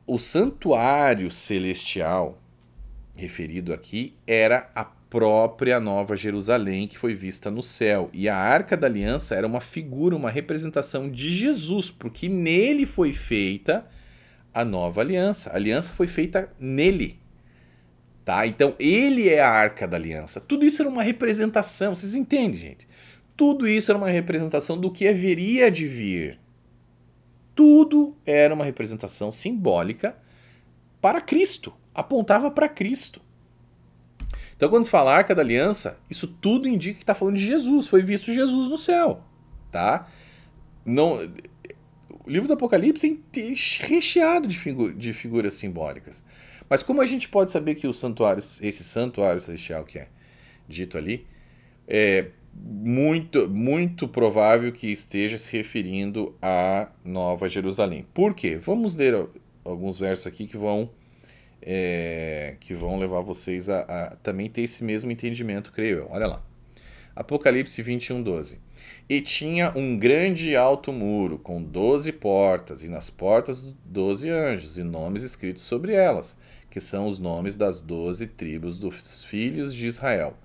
o santuário celestial referido aqui era a própria Nova Jerusalém que foi vista no céu. E a Arca da Aliança era uma figura, uma representação de Jesus, porque nele foi feita a nova aliança. A aliança foi feita nele. Tá? Então ele é a Arca da Aliança. Tudo isso era uma representação, vocês entendem, gente? Tudo isso era uma representação do que haveria de vir. Tudo era uma representação simbólica para Cristo, apontava para Cristo. Então, quando se fala Arca da Aliança, isso tudo indica que está falando de Jesus. Foi visto Jesus no céu, tá? Não, o livro do Apocalipse é recheado de figuras simbólicas. Mas como a gente pode saber que esse santuário celestial que é dito ali, é muito provável que esteja se referindo à Nova Jerusalém. Por quê? Vamos ler alguns versos aqui que vão levar vocês a também ter esse mesmo entendimento, creio eu. Olha lá. Apocalipse 21:12. E tinha um grande e alto muro, com 12 portas, e nas portas 12 anjos, e nomes escritos sobre elas, que são os nomes das 12 tribos dos filhos de Israel.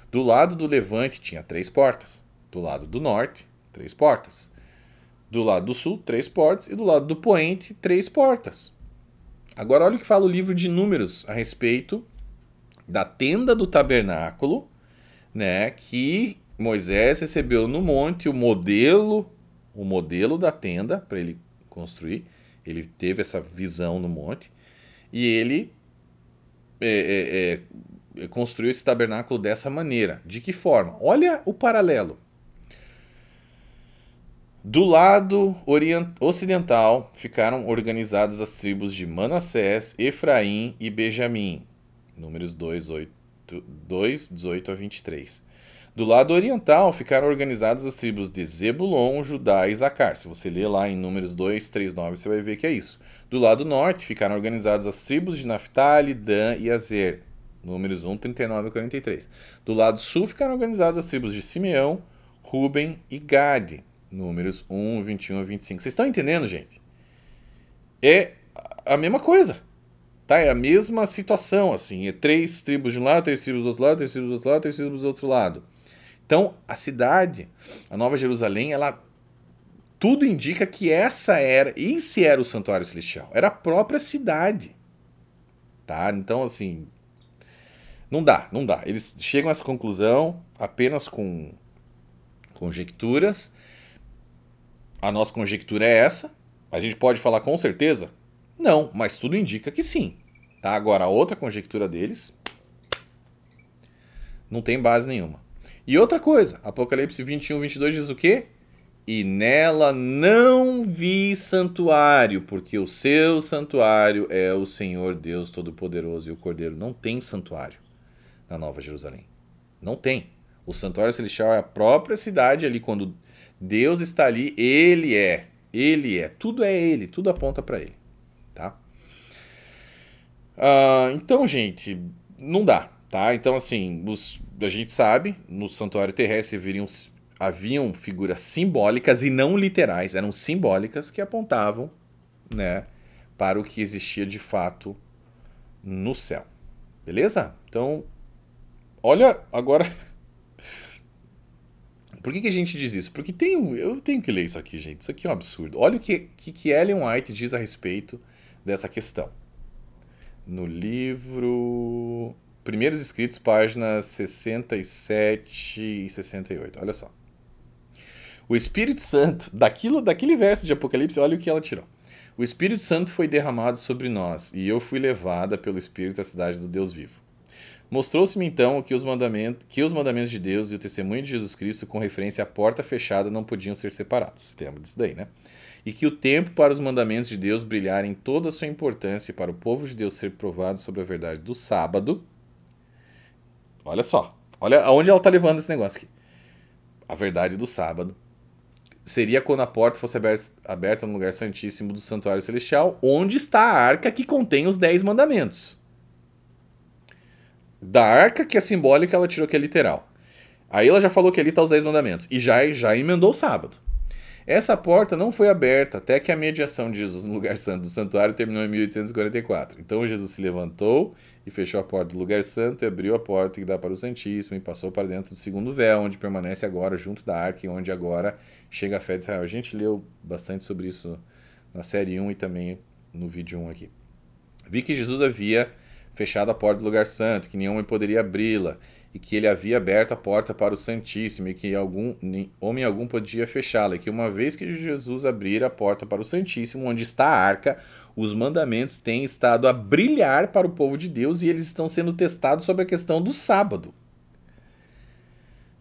Do lado do levante tinha 3 portas, do lado do norte, 3 portas, do lado do sul, 3 portas, e do lado do poente, 3 portas. Agora olha o que fala o livro de Números a respeito da tenda do tabernáculo, né, que Moisés recebeu no monte o modelo da tenda para ele construir. Ele teve essa visão no monte e ele construiu esse tabernáculo dessa maneira. De que forma? Olha o paralelo. Do lado ocidental ficaram organizadas as tribos de Manassés, Efraim e Benjamim. Números 2, 18 a 23. Do lado oriental ficaram organizadas as tribos de Zebulon, Judá e Isacar. Se você ler lá em Números 2, 3, 9, você vai ver que é isso. Do lado norte ficaram organizadas as tribos de Naftali, Dan e Azer. Números 1, 39 a 43. Do lado sul ficaram organizadas as tribos de Simeão, Ruben e Gade. Números 1, 21 a 25. Vocês estão entendendo, gente? É a mesma coisa. Tá? É a mesma situação, assim. É 3 tribos de um lado, 3 tribos do outro lado, 3 tribos do outro lado, 3 tribos do outro lado. Então, a cidade, a Nova Jerusalém, tudo indica que esse era o santuário celestial. Era a própria cidade. Tá? Então, assim, não dá. Eles chegam a essa conclusão apenas com conjecturas. A nossa conjectura é essa, A gente pode falar com certeza? Não, mas tudo indica que sim. Tá? Agora, a outra conjectura deles não tem base nenhuma. E outra coisa, Apocalipse 21, 22 diz o quê? E nela não vi santuário, porque o seu santuário é o Senhor Deus Todo-Poderoso e o Cordeiro. Não tem santuário na Nova Jerusalém. Não tem. O santuário celestial é a própria cidade ali. Quando Deus está ali, Ele é. Ele é. Tudo é Ele. Tudo aponta para Ele. Tá? Então, gente, não dá. Tá? Então, assim, a gente sabe, no santuário terrestre haviam figuras simbólicas e não literais, eram simbólicas que apontavam, né, para o que existia de fato no céu. Beleza? Então, olha agora. Por que a gente diz isso? Porque eu tenho que ler isso aqui, gente. Isso aqui é um absurdo. Olha o que Ellen White diz a respeito dessa questão. No livro Primeiros Escritos, páginas 67 e 68. Olha só. O Espírito Santo, daquele verso de Apocalipse, olha o que ela tirou. O Espírito Santo foi derramado sobre nós, e eu fui levada pelo Espírito à cidade do Deus vivo. Mostrou-se-me então que os mandamentos de Deus e o testemunho de Jesus Cristo com referência à porta fechada não podiam ser separados. Lembra disso daí, né? E que o tempo para os mandamentos de Deus brilharem toda a sua importância e para o povo de Deus ser provado sobre a verdade do sábado. Olha só, olha aonde ela está levando esse negócio aqui. A verdade do sábado seria quando a porta fosse aberta no lugar santíssimo do santuário celestial, onde está a arca que contém os 10 mandamentos. Da arca, que é simbólica, ela tirou que é literal. Aí ela já falou que ali está os 10 mandamentos. E já emendou o sábado. Essa porta não foi aberta até que a mediação de Jesus no lugar santo do santuário terminou em 1844. Então Jesus se levantou e fechou a porta do lugar santo e abriu a porta que dá para o Santíssimo e passou para dentro do segundo véu, onde permanece agora junto da arca e onde agora chega a fé de Israel. A gente leu bastante sobre isso na série 1 e também no vídeo 1 aqui. Vi que Jesus havia fechado a porta do lugar santo, que nenhum homem poderia abri-la, e que ele havia aberto a porta para o Santíssimo, e que homem algum podia fechá-la, e que uma vez que Jesus abrir a porta para o Santíssimo, onde está a arca, os mandamentos têm estado a brilhar para o povo de Deus, e eles estão sendo testados sobre a questão do sábado.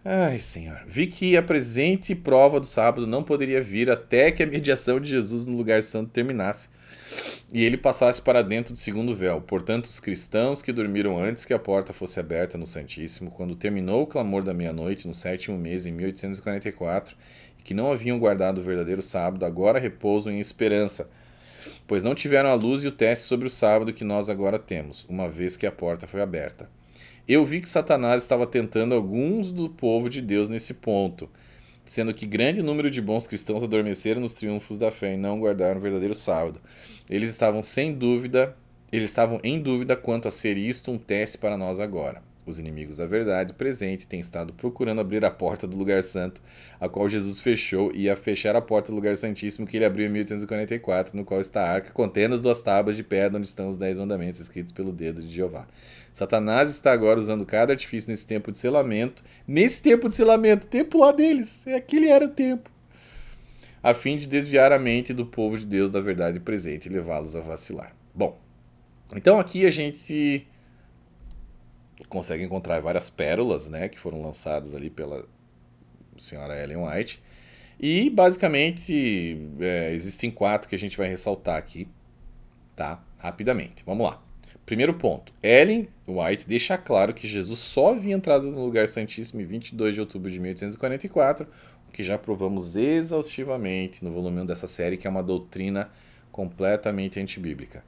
Ai, Senhor. Vi que a presente prova do sábado não poderia vir até que a mediação de Jesus no lugar santo terminasse e ele passasse para dentro do segundo véu. Portanto, os cristãos que dormiram antes que a porta fosse aberta no Santíssimo, quando terminou o clamor da meia-noite, no 7º mês, em 1844, e que não haviam guardado o verdadeiro sábado, agora repousam em esperança, pois não tiveram a luz e o teste sobre o sábado que nós agora temos, uma vez que a porta foi aberta. Eu vi que Satanás estava tentando alguns do povo de Deus nesse ponto, sendo que grande número de bons cristãos adormeceram nos triunfos da fé e não guardaram o verdadeiro sábado. Eles estavam em dúvida quanto a ser isto um teste para nós agora. Os inimigos da verdade presente têm estado procurando abrir a porta do lugar santo, a qual Jesus fechou, e a fechar a porta do lugar santíssimo que ele abriu em 1844, no qual está a arca, contendo as 2 tábuas de pedra onde estão os 10 mandamentos escritos pelo dedo de Jeová. Satanás está agora usando cada artifício nesse tempo de selamento. Tempo lá deles, aquele era o tempo. A fim de desviar a mente do povo de Deus da verdade presente e levá-los a vacilar. Bom, então aqui a gente consegue encontrar várias pérolas, né, que foram lançadas ali pela senhora Ellen White. E basicamente existem 4 que a gente vai ressaltar aqui, tá? Rapidamente. Vamos lá. Primeiro ponto, Ellen White deixa claro que Jesus só havia entrado no lugar santíssimo em 22 de outubro de 1844, o que já provamos exaustivamente no volume 1 dessa série, que é uma doutrina completamente antibíblica.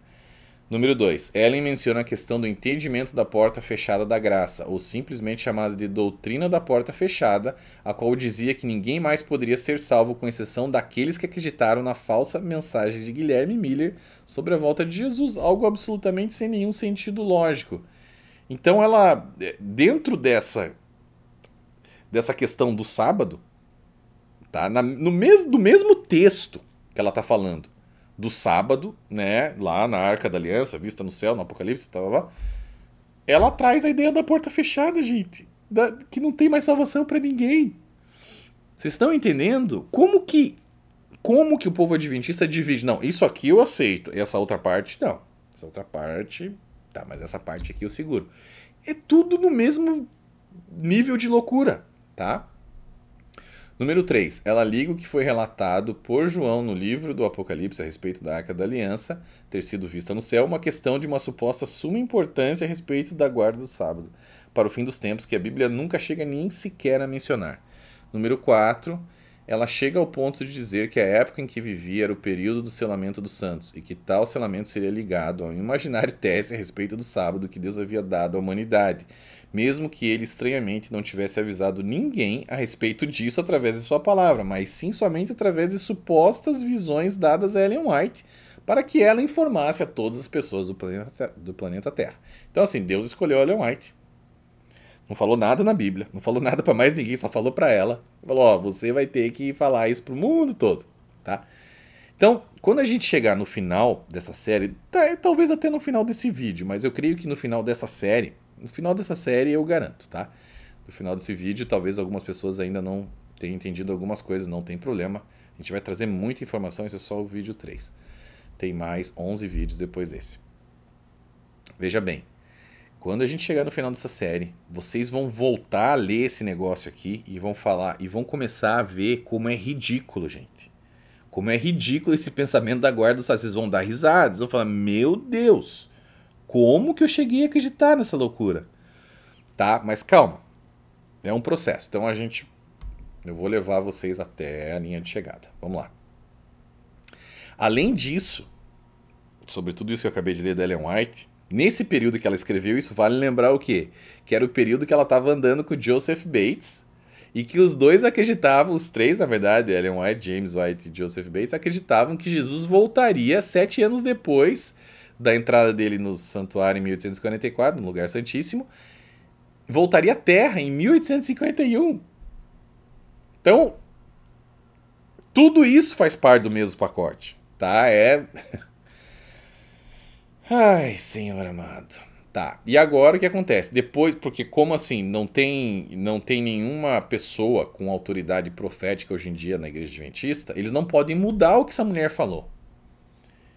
Número 2, Ellen menciona a questão do entendimento da porta fechada da graça, ou simplesmente chamada de doutrina da porta fechada, a qual dizia que ninguém mais poderia ser salvo com exceção daqueles que acreditaram na falsa mensagem de Guilherme Miller sobre a volta de Jesus, algo absolutamente sem nenhum sentido lógico. Então ela, dentro dessa questão do sábado, tá, do mesmo texto que ela está falando, do sábado, né, lá na Arca da Aliança, vista no céu, no Apocalipse, ela traz a ideia da porta fechada, gente, que não tem mais salvação para ninguém. Vocês estão entendendo? Como que como que o povo adventista divide? Não, isso aqui eu aceito, essa outra parte não. Essa outra parte, tá, mas essa parte aqui eu seguro. É tudo no mesmo nível de loucura, tá? Número 3. Ela liga o que foi relatado por João no livro do Apocalipse a respeito da Arca da Aliança ter sido vista no céu, uma questão de uma suposta suma importância a respeito da guarda do sábado, para o fim dos tempos, que a Bíblia nunca chega nem sequer a mencionar. Número 4. Ela chega ao ponto de dizer que a época em que vivia era o período do selamento dos santos, e que tal selamento seria ligado ao imaginário tese a respeito do sábado que Deus havia dado à humanidade, mesmo que ele estranhamente não tivesse avisado ninguém a respeito disso através de sua palavra, mas sim somente através de supostas visões dadas a Ellen White, para que ela informasse a todas as pessoas do planeta Terra. Então, assim, Deus escolheu Ellen White. Não falou nada na Bíblia, não falou nada para mais ninguém, só falou para ela. Falou, ó, você vai ter que falar isso pro mundo todo, tá? Então, quando a gente chegar no final dessa série, talvez até no final desse vídeo, mas eu creio que no final dessa série, eu garanto, tá? No final desse vídeo, talvez algumas pessoas ainda não tenham entendido algumas coisas, não tem problema. A gente vai trazer muita informação, esse é só o vídeo 3. Tem mais 11 vídeos depois desse. Veja bem, quando a gente chegar no final dessa série, vocês vão voltar a ler esse negócio aqui e vão falar e vão começar a ver como é ridículo, gente. Como é ridículo esse pensamento da guarda do sábado. Vocês vão dar risadas, vão falar: "Meu Deus, como que eu cheguei a acreditar nessa loucura?" Tá? Mas calma. É um processo. Então eu vou levar vocês até a linha de chegada. Vamos lá. Além disso, sobre tudo isso que eu acabei de ler da Ellen White, nesse período que ela escreveu isso, vale lembrar o quê? Que era o período que ela estava andando com o Joseph Bates e que os dois acreditavam, os três na verdade, Ellen White, James White e Joseph Bates, acreditavam que Jesus voltaria 7 anos depois da entrada dele no santuário em 1844, no lugar santíssimo, voltaria à Terra em 1851. Então, tudo isso faz parte do mesmo pacote, tá? Ai, Senhor amado. Tá. E agora o que acontece? Depois, porque como assim, não tem nenhuma pessoa com autoridade profética hoje em dia na igreja adventista, eles não podem mudar o que essa mulher falou.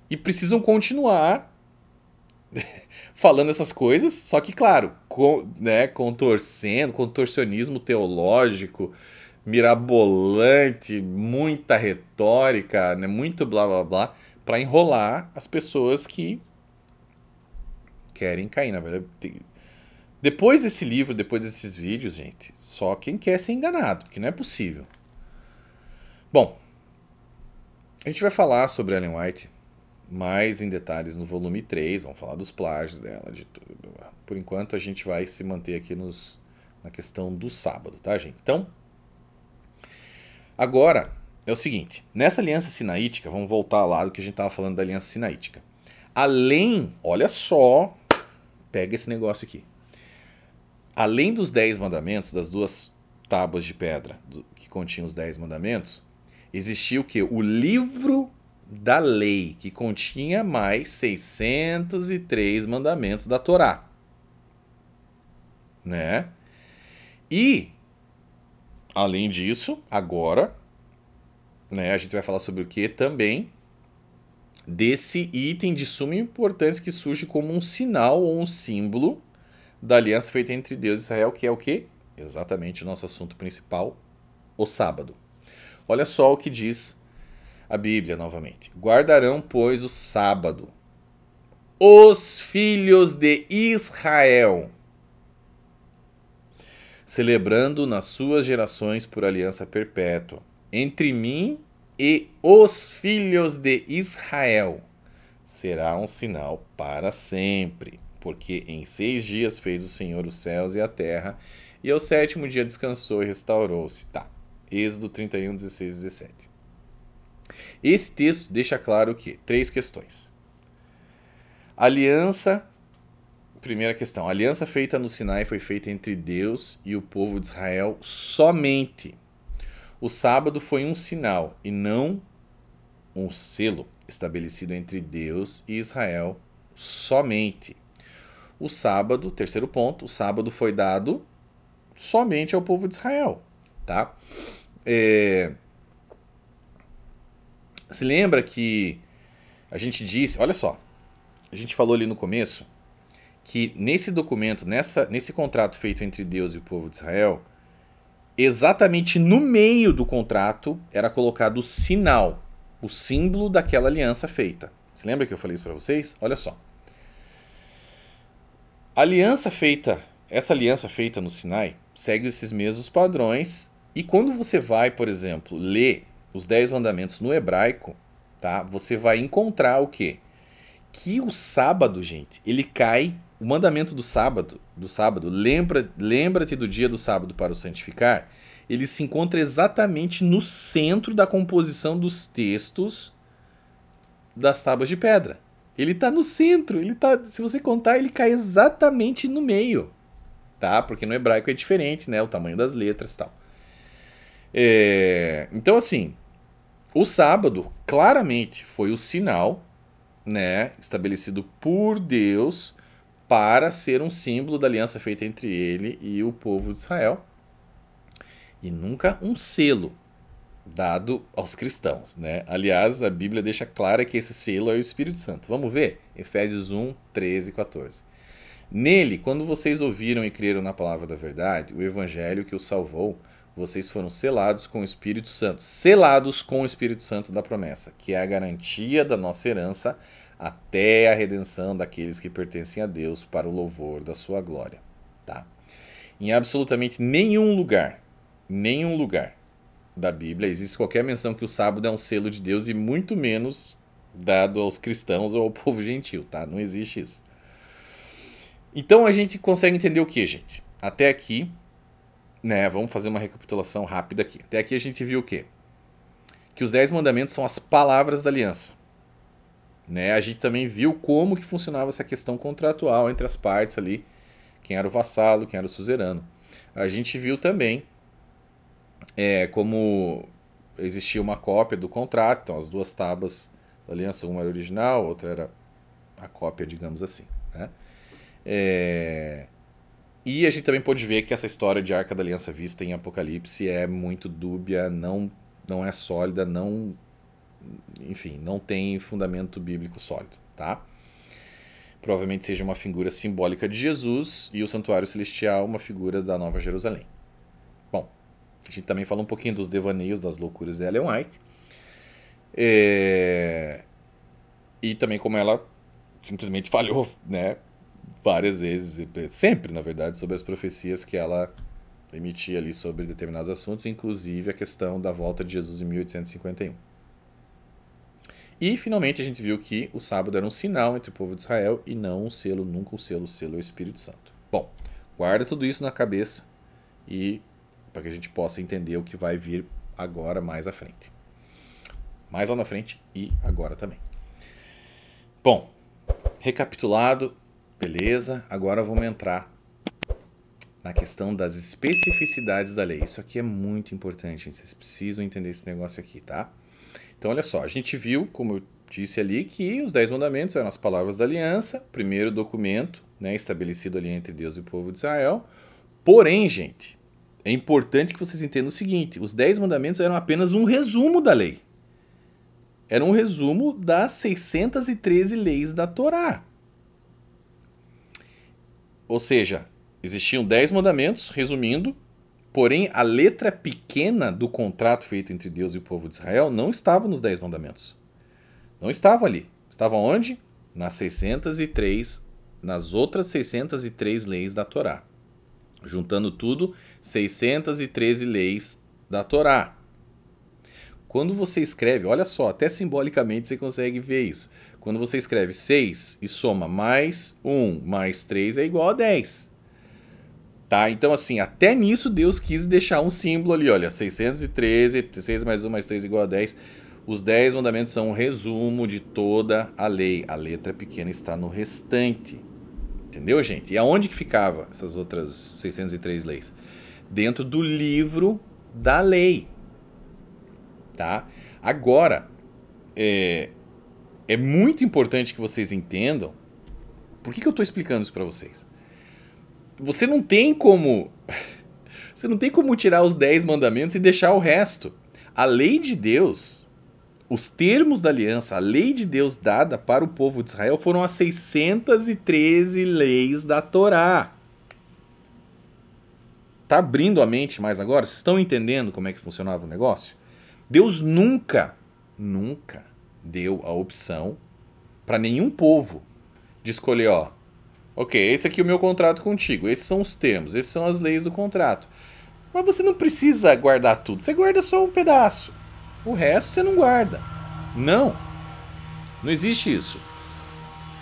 E precisam continuar falando essas coisas, só que claro, contorcionismo teológico, mirabolante, muita retórica, né, muito blá blá blá, para enrolar as pessoas que querem cair, na verdade. Depois desse livro, depois desses vídeos, gente, só quem quer ser enganado, que não é possível. Bom, a gente vai falar sobre Ellen White mais em detalhes no volume 3, vamos falar dos plágios dela, de tudo. Por enquanto a gente vai se manter aqui na questão do sábado, tá, gente? Então, agora é o seguinte, nessa aliança sinaítica, vamos voltar lá do que a gente estava falando da aliança sinaítica. Além, olha só, pega esse negócio aqui. Além dos 10 mandamentos, das duas tábuas de pedra que continham os 10 mandamentos, existia o que? O livro da lei, que continha mais 603 mandamentos da Torá. Né? E, além disso, agora, né, a gente vai falar sobre o que também? Desse item de suma importância que surge como um sinal ou um símbolo da aliança feita entre Deus e Israel, que é o quê? Exatamente o nosso assunto principal, o sábado. Olha só o que diz a Bíblia novamente. Guardarão, pois, o sábado, os filhos de Israel, celebrando nas suas gerações por aliança perpétua, entre mim e os filhos de Israel. Será um sinal para sempre, porque em 6 dias fez o Senhor os céus e a terra, e ao 7º dia descansou e restaurou-se. Tá. Êxodo 31, 16 e 17. Esse texto deixa claro o quê? 3 questões. Aliança, primeira questão. A aliança feita no Sinai foi feita entre Deus e o povo de Israel somente. O sábado foi um sinal e não um selo estabelecido entre Deus e Israel somente. O sábado, terceiro ponto, o sábado foi dado somente ao povo de Israel, tá? Se lembra que a gente disse, olha só, a gente falou ali no começo que nesse documento, nesse contrato feito entre Deus e o povo de Israel, exatamente no meio do contrato era colocado o sinal, o símbolo daquela aliança feita. Você lembra que eu falei isso para vocês? Olha só. Essa aliança feita no Sinai segue esses mesmos padrões. E quando você vai, por exemplo, ler os 10 mandamentos no hebraico, tá? Você vai encontrar o quê? Que o sábado, gente, ele cai. O mandamento do sábado, lembra-te do dia do sábado para o santificar, ele se encontra exatamente no centro da composição dos textos das tábuas de pedra. Ele está no centro, se você contar, ele cai exatamente no meio, tá? Porque no hebraico é diferente, né? O tamanho das letras e tal. Então, assim, o sábado claramente foi o sinal, né, estabelecido por Deus para ser um símbolo da aliança feita entre ele e o povo de Israel, e nunca um selo dado aos cristãos, né? Aliás, a Bíblia deixa clara que esse selo é o Espírito Santo. Vamos ver? Efésios 1, 13 e 14. Nele, quando vocês ouviram e creram na palavra da verdade, o evangelho que os salvou, vocês foram selados com o Espírito Santo. Selados com o Espírito Santo da promessa, que é a garantia da nossa herança até a redenção daqueles que pertencem a Deus para o louvor da sua glória. Tá? Em absolutamente nenhum lugar da Bíblia existe qualquer menção que o sábado é um selo de Deus, e muito menos dado aos cristãos ou ao povo gentil, tá? Não existe isso. Então a gente consegue entender o que, gente? Até aqui, né? Vamos fazer uma recapitulação rápida aqui. Até aqui a gente viu o quê? Que os 10 mandamentos são as palavras da aliança. Né? A gente também viu como que funcionava essa questão contratual entre as partes ali, quem era o vassalo, quem era o suzerano. A gente viu também como existia uma cópia do contrato, então as duas tábuas da aliança, uma era original, outra era a cópia, digamos assim. Né? E a gente também pode ver que essa história de Arca da Aliança vista em Apocalipse é muito dúbia, não é sólida, enfim, não tem fundamento bíblico sólido, tá? Provavelmente seja uma figura simbólica de Jesus e o santuário celestial uma figura da Nova Jerusalém. Bom, a gente também falou um pouquinho dos devaneios, das loucuras de Ellen White. E também como ela simplesmente falhou, né, várias vezes, sempre na verdade, sobre as profecias que ela emitia ali sobre determinados assuntos, inclusive a questão da volta de Jesus em 1851. E finalmente a gente viu que o sábado era um sinal entre o povo de Israel e não um selo, nunca um selo, o selo é o Espírito Santo. Bom, guarda tudo isso na cabeça e para que a gente possa entender o que vai vir agora mais à frente. Mais lá na frente e agora também. Bom, recapitulado, beleza? Agora vamos entrar na questão das especificidades da lei. Isso aqui é muito importante, gente. Vocês precisam entender esse negócio aqui, tá? Então, olha só, a gente viu, como eu disse ali, que os 10 mandamentos eram as palavras da aliança, primeiro documento, né, estabelecido ali entre Deus e o povo de Israel. Porém, gente, é importante que vocês entendam o seguinte, os 10 mandamentos eram apenas um resumo da lei. Era um resumo das 613 leis da Torá. Ou seja, existiam 10 mandamentos, resumindo, porém a letra pequena do contrato feito entre Deus e o povo de Israel não estava nos 10 mandamentos. Não estava ali. Estava onde? Nas outras 603 leis da Torá. Juntando tudo, 613 leis da Torá. Quando você escreve, olha só, até simbolicamente você consegue ver isso. Quando você escreve 6 e soma mais 1 mais 3 é igual a 10. Tá? Então, assim, até nisso Deus quis deixar um símbolo ali, olha, 613, 6 mais 1 mais 3 igual a 10. Os 10 mandamentos são um resumo de toda a lei. A letra pequena está no restante. Entendeu, gente? E aonde que ficava essas outras 603 leis? Dentro do livro da lei. Tá? Agora, é muito importante que vocês entendam. Por que eu estou explicando isso para vocês? Você não tem como tirar os 10 mandamentos e deixar o resto. A lei de Deus, os termos da aliança, a lei de Deus dada para o povo de Israel foram as 613 leis da Torá. Tá abrindo a mente mais agora? Vocês estão entendendo como é que funcionava o negócio? Deus nunca deu a opção para nenhum povo de escolher, ó, ok, esse aqui é o meu contrato contigo, esses são os termos, esses são as leis do contrato. Mas você não precisa guardar tudo, você guarda só um pedaço. O resto você não guarda. Não existe isso.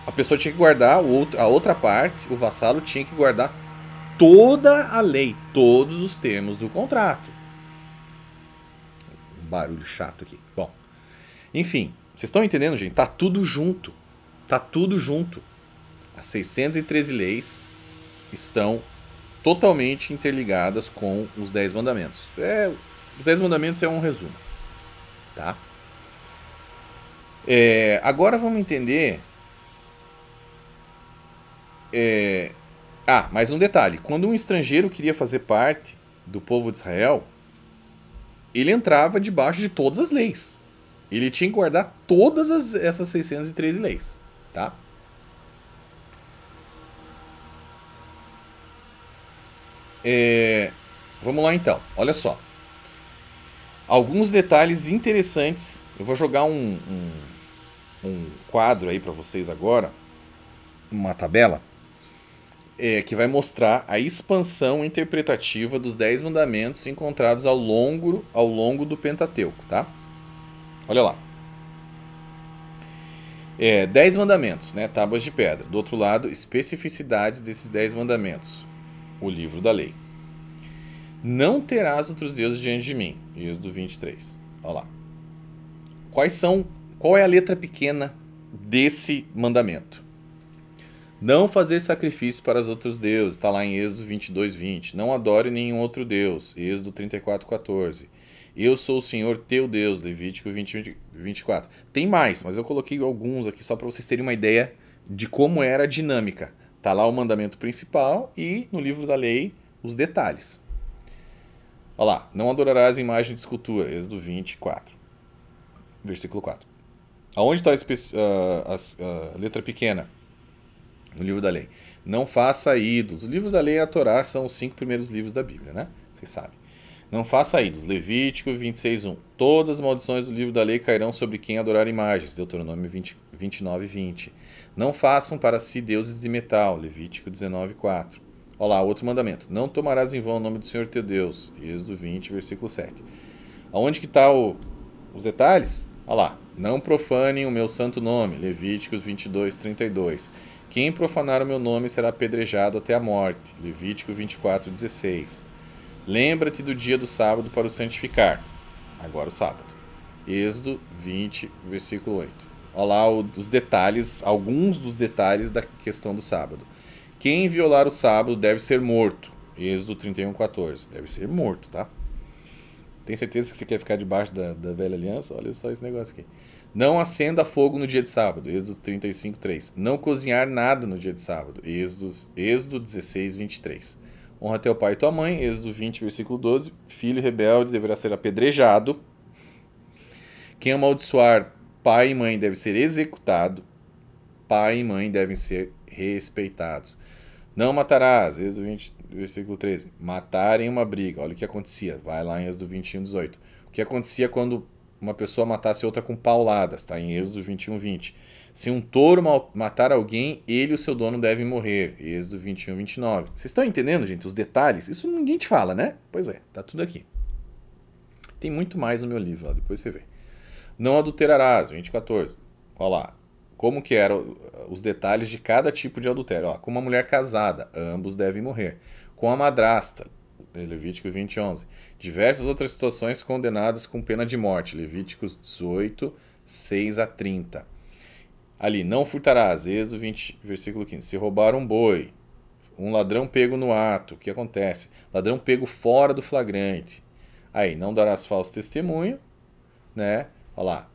A pessoa tinha que guardar a outra parte, o vassalo tinha que guardar toda a lei, todos os termos do contrato. Um barulho chato aqui. Bom, enfim, vocês estão entendendo, gente? Tá tudo junto. Tá tudo junto. As 613 leis estão totalmente interligadas com os 10 mandamentos. Os 10 mandamentos é um resumo. Tá? Agora vamos entender. Mais um detalhe. Quando um estrangeiro queria fazer parte do povo de Israel, ele entrava debaixo de todas as leis. Ele tinha que guardar todas essas 613 leis. Tá? Vamos lá então. Olha só. Alguns detalhes interessantes. Eu vou jogar um quadro aí para vocês agora. Uma tabela. Que vai mostrar a expansão interpretativa dos 10 mandamentos encontrados ao longo do Pentateuco, tá? Olha lá. 10 mandamentos, né? Tábuas de pedra. Do outro lado, especificidades desses 10 mandamentos. O livro da lei. Não terás outros deuses diante de mim. Êxodo 23. Olha lá. Qual é a letra pequena desse mandamento? Não fazer sacrifício para os outros deuses, está lá em Êxodo 22, 20. Não adore nenhum outro Deus, Êxodo 34, 14. Eu sou o Senhor teu Deus, Levítico 20, 24. Tem mais, mas eu coloquei alguns aqui só para vocês terem uma ideia de como era a dinâmica. Está lá o mandamento principal e no livro da lei os detalhes. Olha lá, não adorarás imagem de escultura, Êxodo 24, versículo 4. Aonde está a letra pequena? No livro da lei. Não faça ídolos. O livro da lei e a Torá são os 5 primeiros livros da Bíblia, né? Vocês sabem. Não faça ídolos. Levítico 26, 1. Todas as maldições do livro da lei cairão sobre quem adorar imagens. Deuteronômio 29, 20. Não façam para si deuses de metal. Levítico 19, 4. Olha lá, outro mandamento. Não tomarás em vão o nome do Senhor teu Deus. Êxodo 20, versículo 7. Aonde que está os detalhes? Olha lá. Não profanem o meu santo nome. Levíticos 22, 32. Quem profanar o meu nome será apedrejado até a morte. Levítico 24, 16. Lembra-te do dia do sábado para o santificar. Agora o sábado. Êxodo 20, versículo 8. Olha lá os detalhes, alguns dos detalhes da questão do sábado. Quem violar o sábado deve ser morto. Êxodo 31, 14. Deve ser morto, tá? Tem certeza que você quer ficar debaixo da velha aliança? Olha só esse negócio aqui. Não acenda fogo no dia de sábado. Êxodo 35, 3. Não cozinhar nada no dia de sábado. Êxodo 16, 23. Honra teu pai e tua mãe. Êxodo 20, versículo 12. Filho rebelde deverá ser apedrejado. Quem amaldiçoar pai e mãe deve ser executado. Pai e mãe devem ser respeitados. Não matarás. Êxodo 20, versículo 13. Matar em uma briga. Olha o que acontecia. Vai lá em Êxodo 21, 18. O que acontecia quando uma pessoa matasse outra com pauladas, está em Êxodo 21, 20. Se um touro matar alguém, ele e o seu dono devem morrer. Êxodo 21, 29. Vocês estão entendendo, gente, os detalhes? Isso ninguém te fala, né? Pois é, tá tudo aqui. Tem muito mais no meu livro, lá, depois você vê. Não adulterarás, 2014. Olha lá, como que eram os detalhes de cada tipo de adultério. Ó, com uma mulher casada, ambos devem morrer. Com a madrasta, Levítico 20, 11. Diversas outras situações condenadas com pena de morte. Levíticos 18, 6 a 30. Ali, não furtarás. Êxodo 20, versículo 15. Se roubar um boi, um ladrão pego no ato, o que acontece? Ladrão pego fora do flagrante. Aí, não darás falso testemunho, né? Olha lá.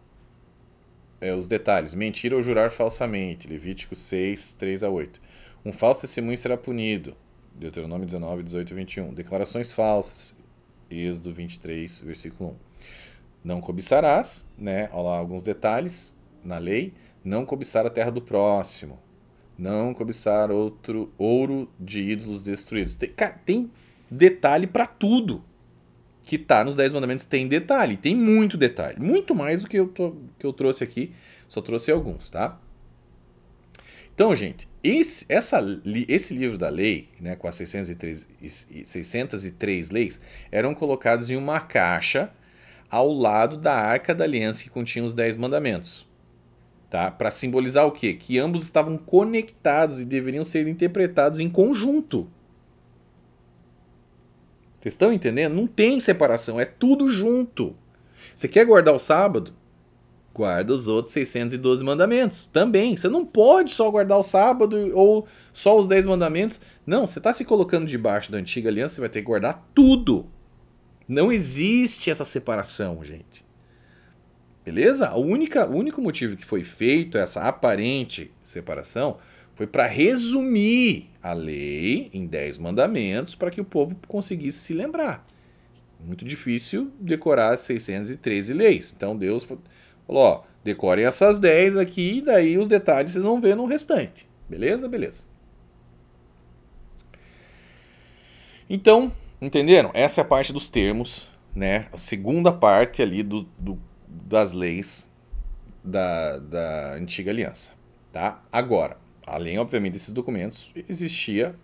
Os detalhes. Mentir ou jurar falsamente. Levítico 6, 3 a 8. Um falso testemunho será punido. Deuteronômio 19, 18 e 21. Declarações falsas. Êxodo 23, versículo 1. Não cobiçarás, né? Olha lá alguns detalhes na lei. Não cobiçar a terra do próximo. Não cobiçar outro ouro de ídolos destruídos. Tem detalhe para tudo que tá nos 10 mandamentos. Tem detalhe, tem muito detalhe. Muito mais do que eu trouxe aqui. Só trouxe alguns, tá? Então, gente, esse livro da lei, né, com as 603 leis, eram colocados em uma caixa ao lado da Arca da Aliança que continha os 10 mandamentos. Tá? Para simbolizar o quê? Que ambos estavam conectados e deveriam ser interpretados em conjunto. Vocês estão entendendo? Não tem separação, é tudo junto. Você quer guardar o sábado? Guarda os outros 612 mandamentos também. Você não pode só guardar o sábado ou só os 10 mandamentos. Não, você está se colocando debaixo da antiga aliança, você vai ter que guardar tudo. Não existe essa separação, gente. Beleza? O único motivo que foi feito essa aparente separação foi para resumir a lei em 10 mandamentos para que o povo conseguisse se lembrar. Muito difícil decorar as 613 leis. Então Deus falou, ó, decorem essas 10 aqui e daí os detalhes vocês vão ver no restante. Beleza? Beleza. Então, entenderam? Essa é a parte dos termos, né? A segunda parte ali das leis da antiga aliança, tá? Agora, além obviamente desses documentos, existia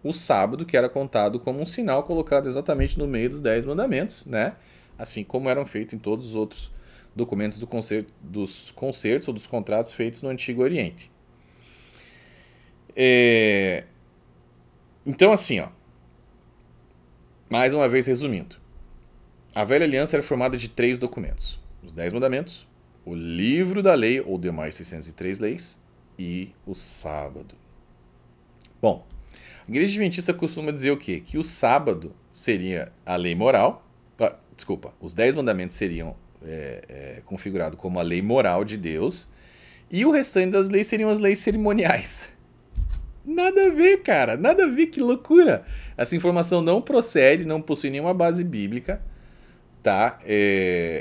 o sábado, que era contado como um sinal colocado exatamente no meio dos 10 mandamentos, né? Assim como eram feitos em todos os outros documentos dos concertos ou dos contratos feitos no Antigo Oriente. Então, assim, ó, mais uma vez resumindo, a velha aliança era formada de 3 documentos: os 10 mandamentos, o livro da lei ou demais 603 leis e o sábado. Bom, a igreja adventista costuma dizer o quê? Que o sábado seria a lei moral, os 10 mandamentos seriam configurados como a lei moral de Deus e o restante das leis seriam as leis cerimoniais. Nada a ver, cara, nada a ver, que loucura! Essa informação não procede, não possui nenhuma base bíblica. Tá?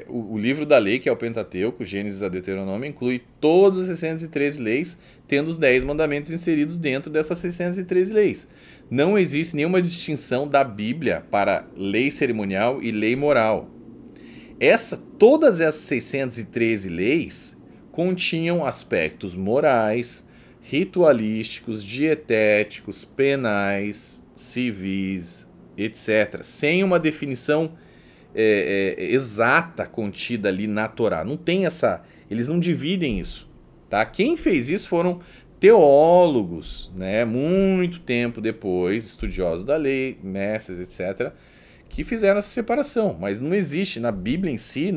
O livro da lei, que é o Pentateuco, Gênesis a Deuteronômio, inclui todas as 613 leis, tendo os 10 mandamentos inseridos dentro dessas 613 leis. Não existe nenhuma distinção da Bíblia para lei cerimonial e lei moral. Todas essas 613 leis continham aspectos morais, ritualísticos, dietéticos, penais, civis, etc., sem uma definição exata contida ali na Torá. Não tem essa. Eles não dividem isso. Tá? Quem fez isso foram teólogos, né, muito tempo depois, estudiosos da lei, mestres, etc., que fizeram essa separação. Mas não existe na Bíblia em si,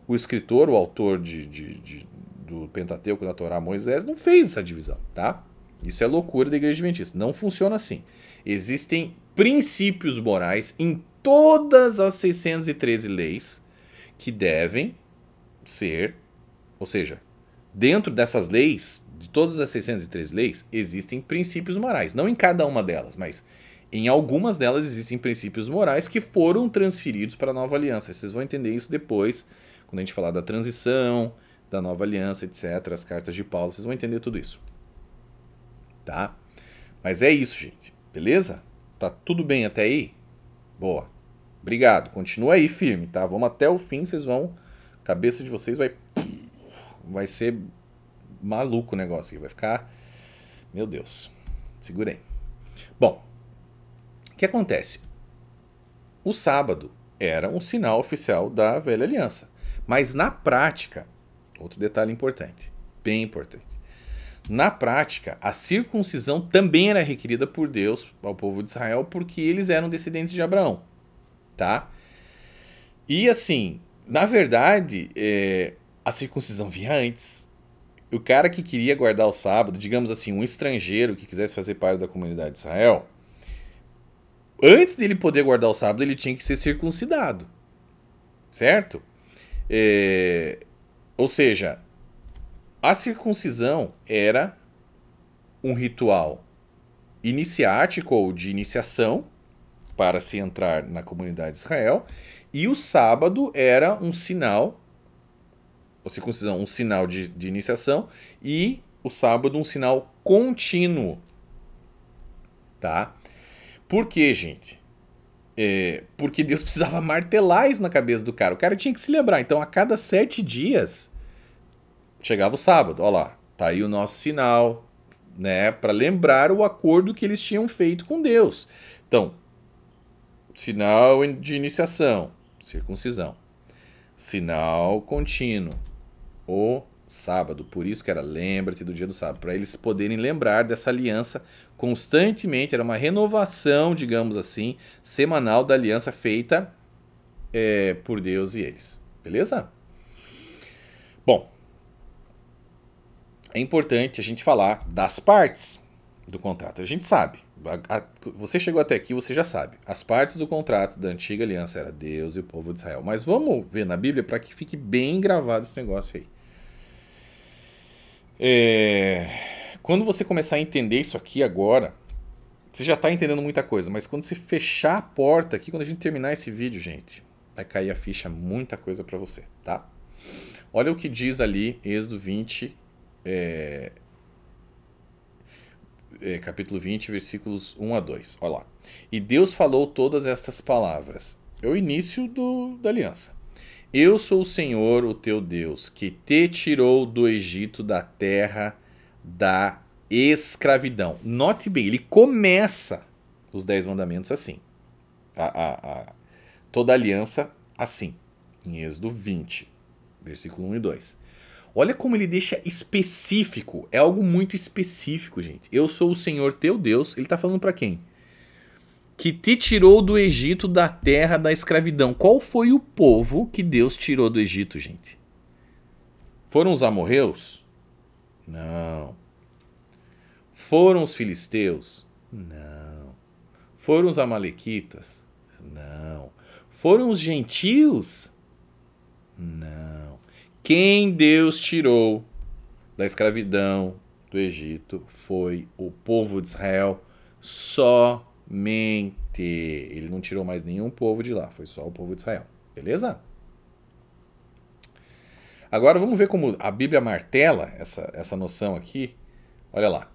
o escritor, o autor do Pentateuco, da Torá, Moisés, não fez essa divisão. Tá? Isso é loucura da igreja adventista. Não funciona assim. Existem princípios morais em todas as 613 leis que devem ser, ou seja, dentro dessas leis, de todas as 613 leis, existem princípios morais. Não em cada uma delas, mas em algumas delas existem princípios morais que foram transferidos para a nova aliança. Vocês vão entender isso depois, quando a gente falar da transição, da nova aliança, etc., as cartas de Paulo, vocês vão entender tudo isso. Tá? Mas é isso, gente. Beleza? Tá tudo bem até aí? Boa. Obrigado. Continua aí firme, tá? Vamos até o fim, vocês vão... A cabeça de vocês vai ser maluco o negócio aqui. Vai ficar... Meu Deus. Segura aí. Bom, o que acontece? O sábado era um sinal oficial da velha aliança. Mas na prática, outro detalhe importante, bem importante. Na prática, a circuncisão também era requerida por Deus ao povo de Israel porque eles eram descendentes de Abraão, tá? E assim, na verdade, a circuncisão vinha antes. O cara que queria guardar o sábado, digamos assim, um estrangeiro que quisesse fazer parte da comunidade de Israel, antes dele poder guardar o sábado, ele tinha que ser circuncidado, certo? Ou seja, a circuncisão era um ritual iniciático ou de iniciação para se entrar na comunidade de Israel E o sábado era um sinal, a circuncisão, um sinal de iniciação, e o sábado um sinal contínuo, tá? Por quê, gente? Porque Deus precisava martelar isso na cabeça do cara. O cara tinha que se lembrar. Então, a cada 7 dias, chegava o sábado. Olha lá, tá aí o nosso sinal, né? Para lembrar o acordo que eles tinham feito com Deus. Então, sinal de iniciação, circuncisão. Sinal contínuo, o sábado. Por isso que era lembra-te do dia do sábado. Para eles poderem lembrar dessa aliança constantemente. Era uma renovação, digamos assim, semanal da aliança feita por Deus e eles. Beleza? Bom, é importante a gente falar das partes do contrato. A gente sabe. Você chegou até aqui, você já sabe. As partes do contrato da antiga aliança era Deus e o povo de Israel. Mas vamos ver na Bíblia para que fique bem gravado esse negócio aí. Quando você começar a entender isso aqui agora, você já está entendendo muita coisa, mas quando você fechar a porta aqui, quando a gente terminar esse vídeo, gente, vai cair a ficha, muita coisa para você, tá? Olha o que diz ali, Êxodo 20, capítulo 20, versículos 1 a 2. Olha lá. E Deus falou todas estas palavras. É o início da aliança. Eu sou o Senhor, o teu Deus, que te tirou do Egito, da terra da escravidão. Note bem, ele começa os 10 mandamentos assim. Toda a aliança assim. Em Êxodo 20, versículo 1 e 2. Olha como ele deixa específico. É algo muito específico, gente. Eu sou o Senhor teu Deus. Ele está falando para quem? Que te tirou do Egito, da terra da escravidão. Qual foi o povo que Deus tirou do Egito, gente? Foram os amorreus? Não. Foram os filisteus? Não. Foram os amalequitas? Não. Foram os gentios? Não. Quem Deus tirou da escravidão do Egito foi o povo de Israel somente. Ele não tirou mais nenhum povo de lá, foi só o povo de Israel. Beleza? Agora vamos ver como a Bíblia martela essa noção aqui. Olha lá.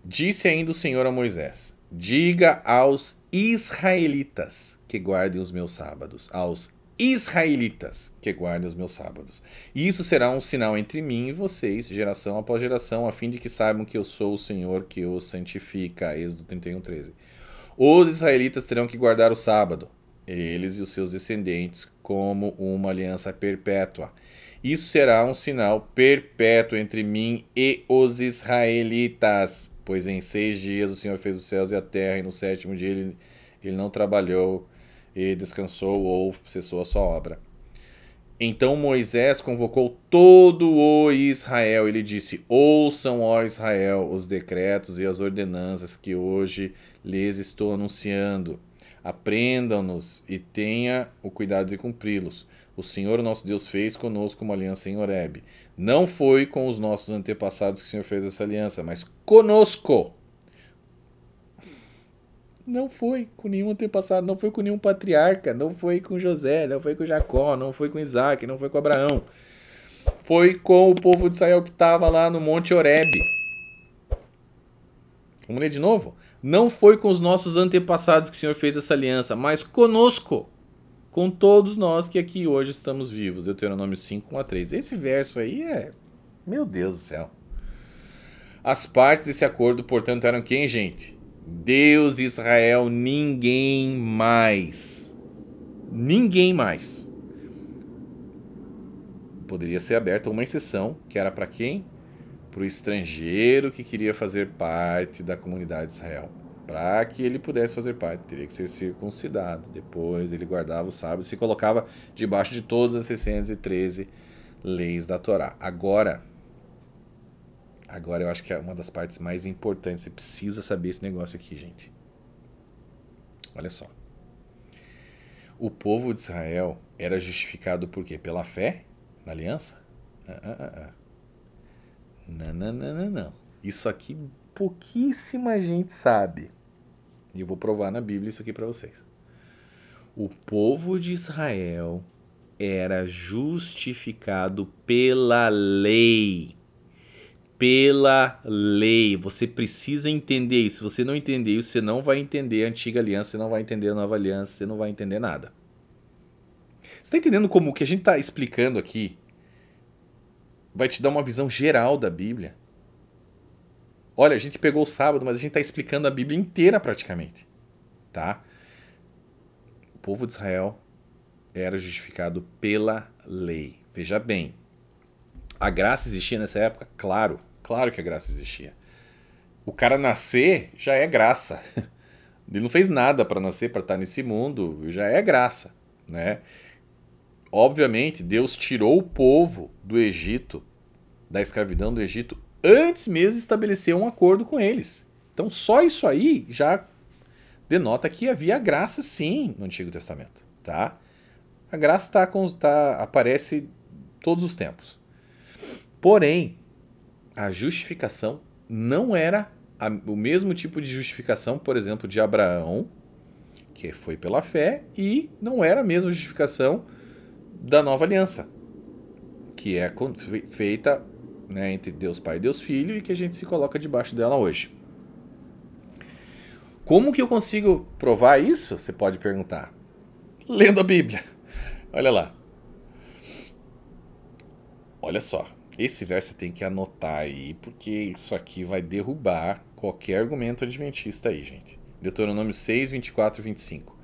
Disse ainda o Senhor a Moisés: diga aos israelitas que guardem os meus sábados. Aos israelitas que guardem os meus sábados. E isso será um sinal entre mim e vocês, geração após geração, a fim de que saibam que eu sou o Senhor que os santifica. Êxodo 31:13. Os israelitas terão que guardar o sábado, eles e os seus descendentes, como uma aliança perpétua. Isso será um sinal perpétuo entre mim e os israelitas, pois em 6 dias o Senhor fez os céus e a terra, e no 7º dia ele não trabalhou e descansou ou cessou a sua obra. Então Moisés convocou todo o Israel. Ele disse: ouçam, ó Israel, os decretos e as ordenanças que hoje lhes estou anunciando. Aprendam-nos e tenha o cuidado de cumpri-los. O Senhor nosso Deus fez conosco uma aliança em Horebe. Não foi com os nossos antepassados que o Senhor fez essa aliança, mas conosco. Não foi com nenhum antepassado, não foi com nenhum patriarca, não foi com José, não foi com Jacó, não foi com Isaac, não foi com Abraão. Foi com o povo de Israel que estava lá no Monte Horebe. Vamos ler de novo? Não foi com os nossos antepassados que o Senhor fez essa aliança, mas conosco, com todos nós que aqui hoje estamos vivos. Deuteronômio 5, 1 a 3. Esse verso aí meu Deus do céu. As partes desse acordo, portanto, eram quem, gente? Deus, Israel, ninguém mais. Ninguém mais. Poderia ser aberta uma exceção, que era para quem? Para o estrangeiro que queria fazer parte da comunidade de Israel. Para que ele pudesse fazer parte, teria que ser circuncidado. Depois ele guardava o sábado e se colocava debaixo de todas as 613 leis da Torá. Agora eu acho que é uma das partes mais importantes. Você precisa saber esse negócio aqui, gente. Olha só. O povo de Israel era justificado por quê? Pela fé na aliança? Não. Isso aqui pouquíssima gente sabe. E eu vou provar na Bíblia isso aqui para vocês. O povo de Israel era justificado pela lei. Pela lei. Você precisa entender isso. Se você não entender isso, você não vai entender a antiga aliança, você não vai entender a nova aliança, você não vai entender nada. Você está entendendo como o que a gente está explicando aqui vai te dar uma visão geral da Bíblia? Olha, a gente pegou o sábado, mas a gente está explicando a Bíblia inteira praticamente, tá? O povo de Israel era justificado pela lei. Veja bem, a graça existia nessa época? Claro, claro que a graça existia. O cara nascer já é graça. Ele não fez nada para nascer, para estar nesse mundo, já é graça, né? Obviamente, Deus tirou o povo do Egito, da escravidão do Egito, antes mesmo de estabelecer um acordo com eles. Então, só isso aí já denota que havia graça sim no Antigo Testamento, tá? A graça aparece todos os tempos. Porém, a justificação não era o mesmo tipo de justificação, por exemplo, de Abraão, que foi pela fé, e não era a mesma justificação da nova aliança, que é feita, né, entre Deus Pai e Deus Filho, e que a gente se coloca debaixo dela hoje. Como que eu consigo provar isso? Você pode perguntar. Lendo a Bíblia. Olha lá. Olha só. Esse verso você tem que anotar aí, porque isso aqui vai derrubar qualquer argumento adventista aí, gente. Deuteronômio 6, 24 e 25.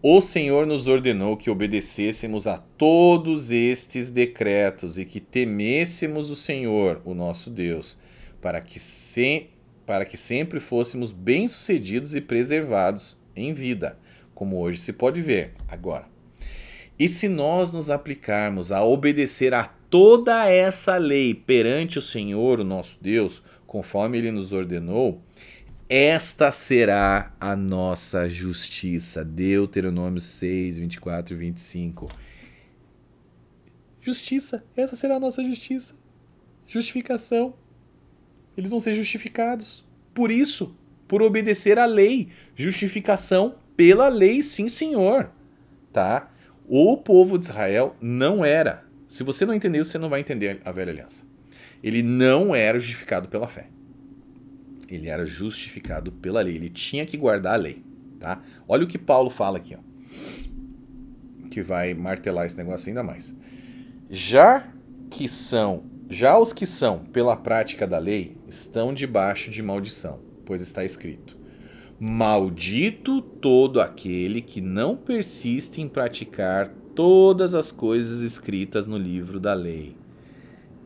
O Senhor nos ordenou que obedecêssemos a todos estes decretos e que temêssemos o Senhor, o nosso Deus, para que sempre fôssemos bem-sucedidos e preservados em vida, como hoje se pode ver. Agora, e se nós nos aplicarmos a obedecer a toda essa lei perante o Senhor, o nosso Deus, conforme Ele nos ordenou, esta será a nossa justiça. Deuteronômio 6, 24 e 25. Justiça, essa será a nossa justiça. Justificação. Eles vão ser justificados. Por isso, por obedecer à lei. Justificação pela lei, sim, senhor. Tá? O povo de Israel não era. Se você não entender, você não vai entender a velha aliança. Ele não era justificado pela fé. Ele era justificado pela lei. Ele tinha que guardar a lei. Tá? Olha o que Paulo fala aqui. Ó, que vai martelar esse negócio ainda mais. Já os que são pela prática da lei estão debaixo de maldição, pois está escrito: maldito todo aquele que não persiste em praticar todas as coisas escritas no livro da lei.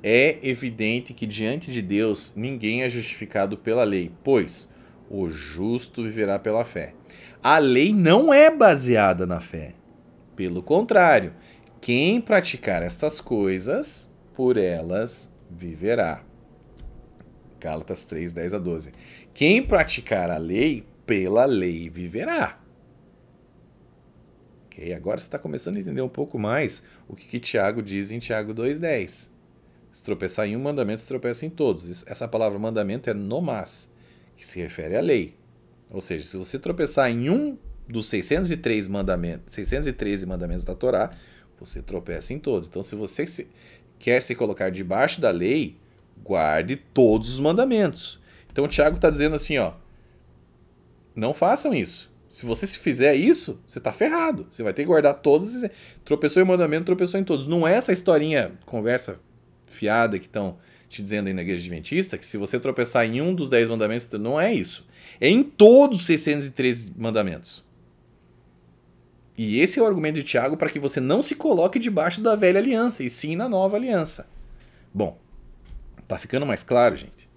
É evidente que diante de Deus ninguém é justificado pela lei, pois o justo viverá pela fé. A lei não é baseada na fé. Pelo contrário, quem praticar estas coisas, por elas viverá. Gálatas 3, 10 a 12. Quem praticar a lei, pela lei viverá. Okay? Agora você está começando a entender um pouco mais o que Tiago diz em Tiago 2,10. Se tropeçar em um mandamento, se tropeça em todos. Essa palavra mandamento é nomás, que se refere à lei. Ou seja, se você tropeçar em um dos 613 mandamentos da Torá, você tropeça em todos. Então, se você quer se colocar debaixo da lei, guarde todos os mandamentos. Então, o Tiago está dizendo assim, ó, não façam isso. Se você fizer isso, você está ferrado. Você vai ter que guardar todos. Tropeçou em mandamento, tropeçou em todos. Não é essa historinha, conversa fiada que estão te dizendo aí na igreja adventista, que se você tropeçar em um dos 10 mandamentos, não é isso. É em todos os 613 mandamentos. E esse é o argumento de Tiago para que você não se coloque debaixo da velha aliança, e sim na nova aliança. Bom, tá ficando mais claro, gente?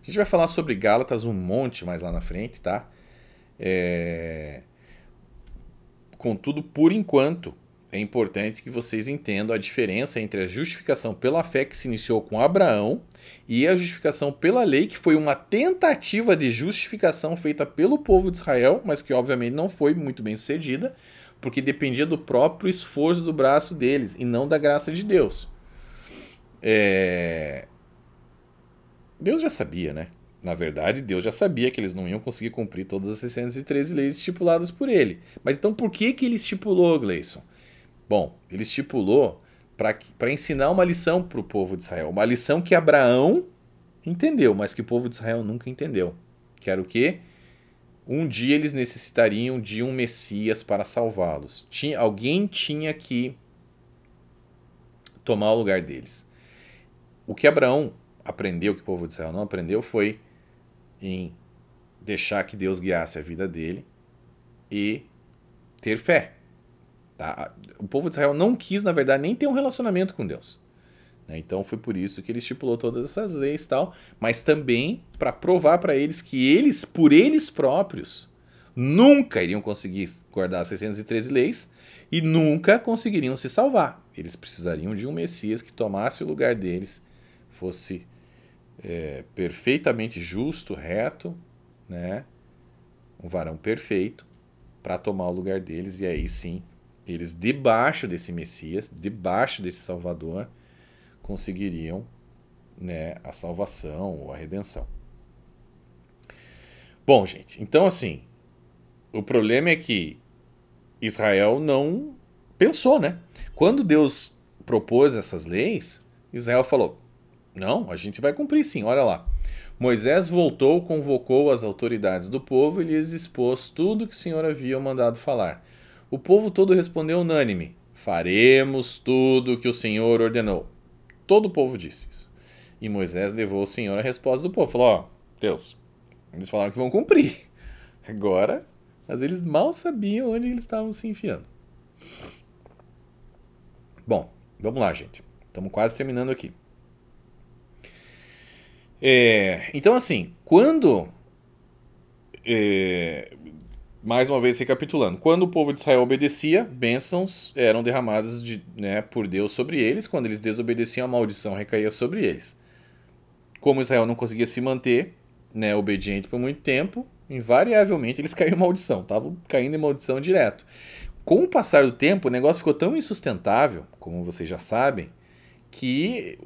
A gente vai falar sobre Gálatas um monte mais lá na frente, tá? Contudo, por enquanto, é importante que vocês entendam a diferença entre a justificação pela fé que se iniciou com Abraão e a justificação pela lei, que foi uma tentativa de justificação feita pelo povo de Israel, mas que obviamente não foi muito bem sucedida, porque dependia do próprio esforço do braço deles e não da graça de Deus. Deus já sabia, né? Na verdade, Deus já sabia que eles não iam conseguir cumprir todas as 613 leis estipuladas por ele. Mas então por que que ele estipulou, Gleison? Bom, ele estipulou para ensinar uma lição para o povo de Israel. Uma lição que Abraão entendeu, mas que o povo de Israel nunca entendeu. Que era o quê? Um dia eles necessitariam de um Messias para salvá-los. Alguém tinha que tomar o lugar deles. O que Abraão aprendeu, que o povo de Israel não aprendeu, foi em deixar que Deus guiasse a vida dele e ter fé. Tá? O povo de Israel não quis, na verdade, nem ter um relacionamento com Deus. Então foi por isso que ele estipulou todas essas leis e tal, mas também para provar para eles que eles, por eles próprios, nunca iriam conseguir guardar as 613 leis e nunca conseguiriam se salvar. Eles precisariam de um Messias que tomasse o lugar deles, fosse perfeitamente justo, reto, né? Um varão perfeito para tomar o lugar deles, e aí sim, eles debaixo desse Messias, debaixo desse Salvador, conseguiriam, né, a salvação ou a redenção. Bom, gente, então assim, o problema é que Israel não pensou, né? Quando Deus propôs essas leis, Israel falou: não, a gente vai cumprir sim, olha lá. Moisés voltou, convocou as autoridades do povo e lhes expôs tudo que o Senhor havia mandado falar. O povo todo respondeu unânime: faremos tudo o que o Senhor ordenou. Todo o povo disse isso. E Moisés levou ao Senhor a resposta do povo. Falou: ó, Deus, eles falaram que vão cumprir. Agora, mas eles mal sabiam onde eles estavam se enfiando. Bom, vamos lá, gente. Estamos quase terminando aqui. Então, assim, quando. Mais uma vez recapitulando, quando o povo de Israel obedecia, bênçãos eram derramadas por Deus sobre eles. Quando eles desobedeciam, a maldição recaía sobre eles. Como Israel não conseguia se manter, né, obediente por muito tempo, invariavelmente eles caíram em maldição, estavam caindo em maldição direto. Com o passar do tempo, o negócio ficou tão insustentável, como vocês já sabem, que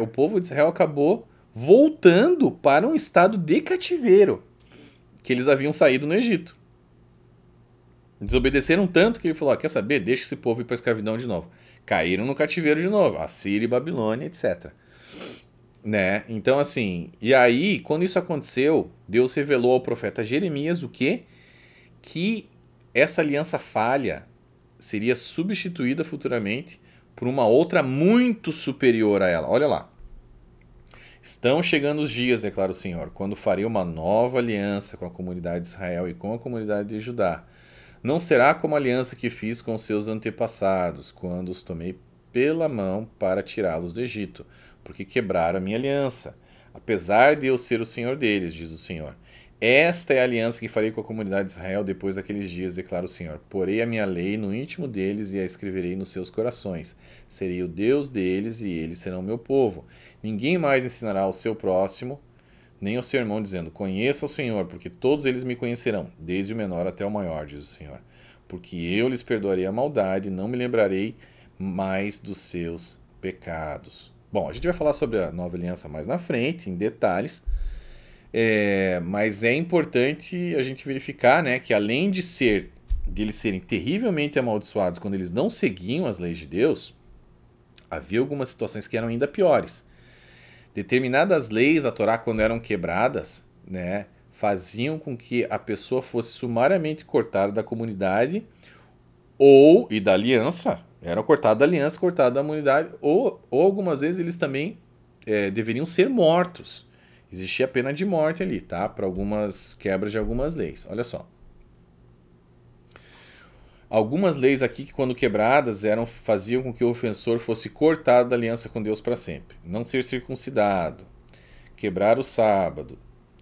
o povo de Israel acabou voltando para um estado de cativeiro que eles haviam saído no Egito. Desobedeceram tanto que ele falou: quer saber? Deixa esse povo ir para a escravidão de novo. Caíram no cativeiro de novo, Assíria e Babilônia, etc. Né? Então, assim, e aí, quando isso aconteceu, Deus revelou ao profeta Jeremias o quê? Que essa aliança falha seria substituída futuramente por uma outra muito superior a ela. Olha lá. Estão chegando os dias, declara o Senhor, quando farei uma nova aliança com a comunidade de Israel e com a comunidade de Judá. Não será como a aliança que fiz com seus antepassados, quando os tomei pela mão para tirá-los do Egito, porque quebraram a minha aliança, apesar de eu ser o Senhor deles, diz o Senhor. Esta é a aliança que farei com a comunidade de Israel depois daqueles dias, declara o Senhor. Porei a minha lei no íntimo deles e a escreverei nos seus corações. Serei o Deus deles e eles serão meu povo. Ninguém mais ensinará ao seu próximo, nem ao seu irmão, dizendo: conheça o Senhor, porque todos eles me conhecerão, desde o menor até o maior, diz o Senhor. Porque eu lhes perdoarei a maldade, não me lembrarei mais dos seus pecados. Bom, a gente vai falar sobre a nova aliança mais na frente, em detalhes, mas é importante a gente verificar, né, que além de eles serem terrivelmente amaldiçoados quando eles não seguiam as leis de Deus, havia algumas situações que eram ainda piores. Determinadas leis da Torá, quando eram quebradas, né, faziam com que a pessoa fosse sumariamente cortada da comunidade e da aliança. Eram cortados da aliança, cortados da comunidade, ou algumas vezes eles também deveriam ser mortos. Existia a pena de morte ali, tá? Para algumas quebras de algumas leis. Olha só. Algumas leis aqui que, quando quebradas, faziam com que o ofensor fosse cortado da aliança com Deus para sempre. Não ser circuncidado, quebrar o sábado,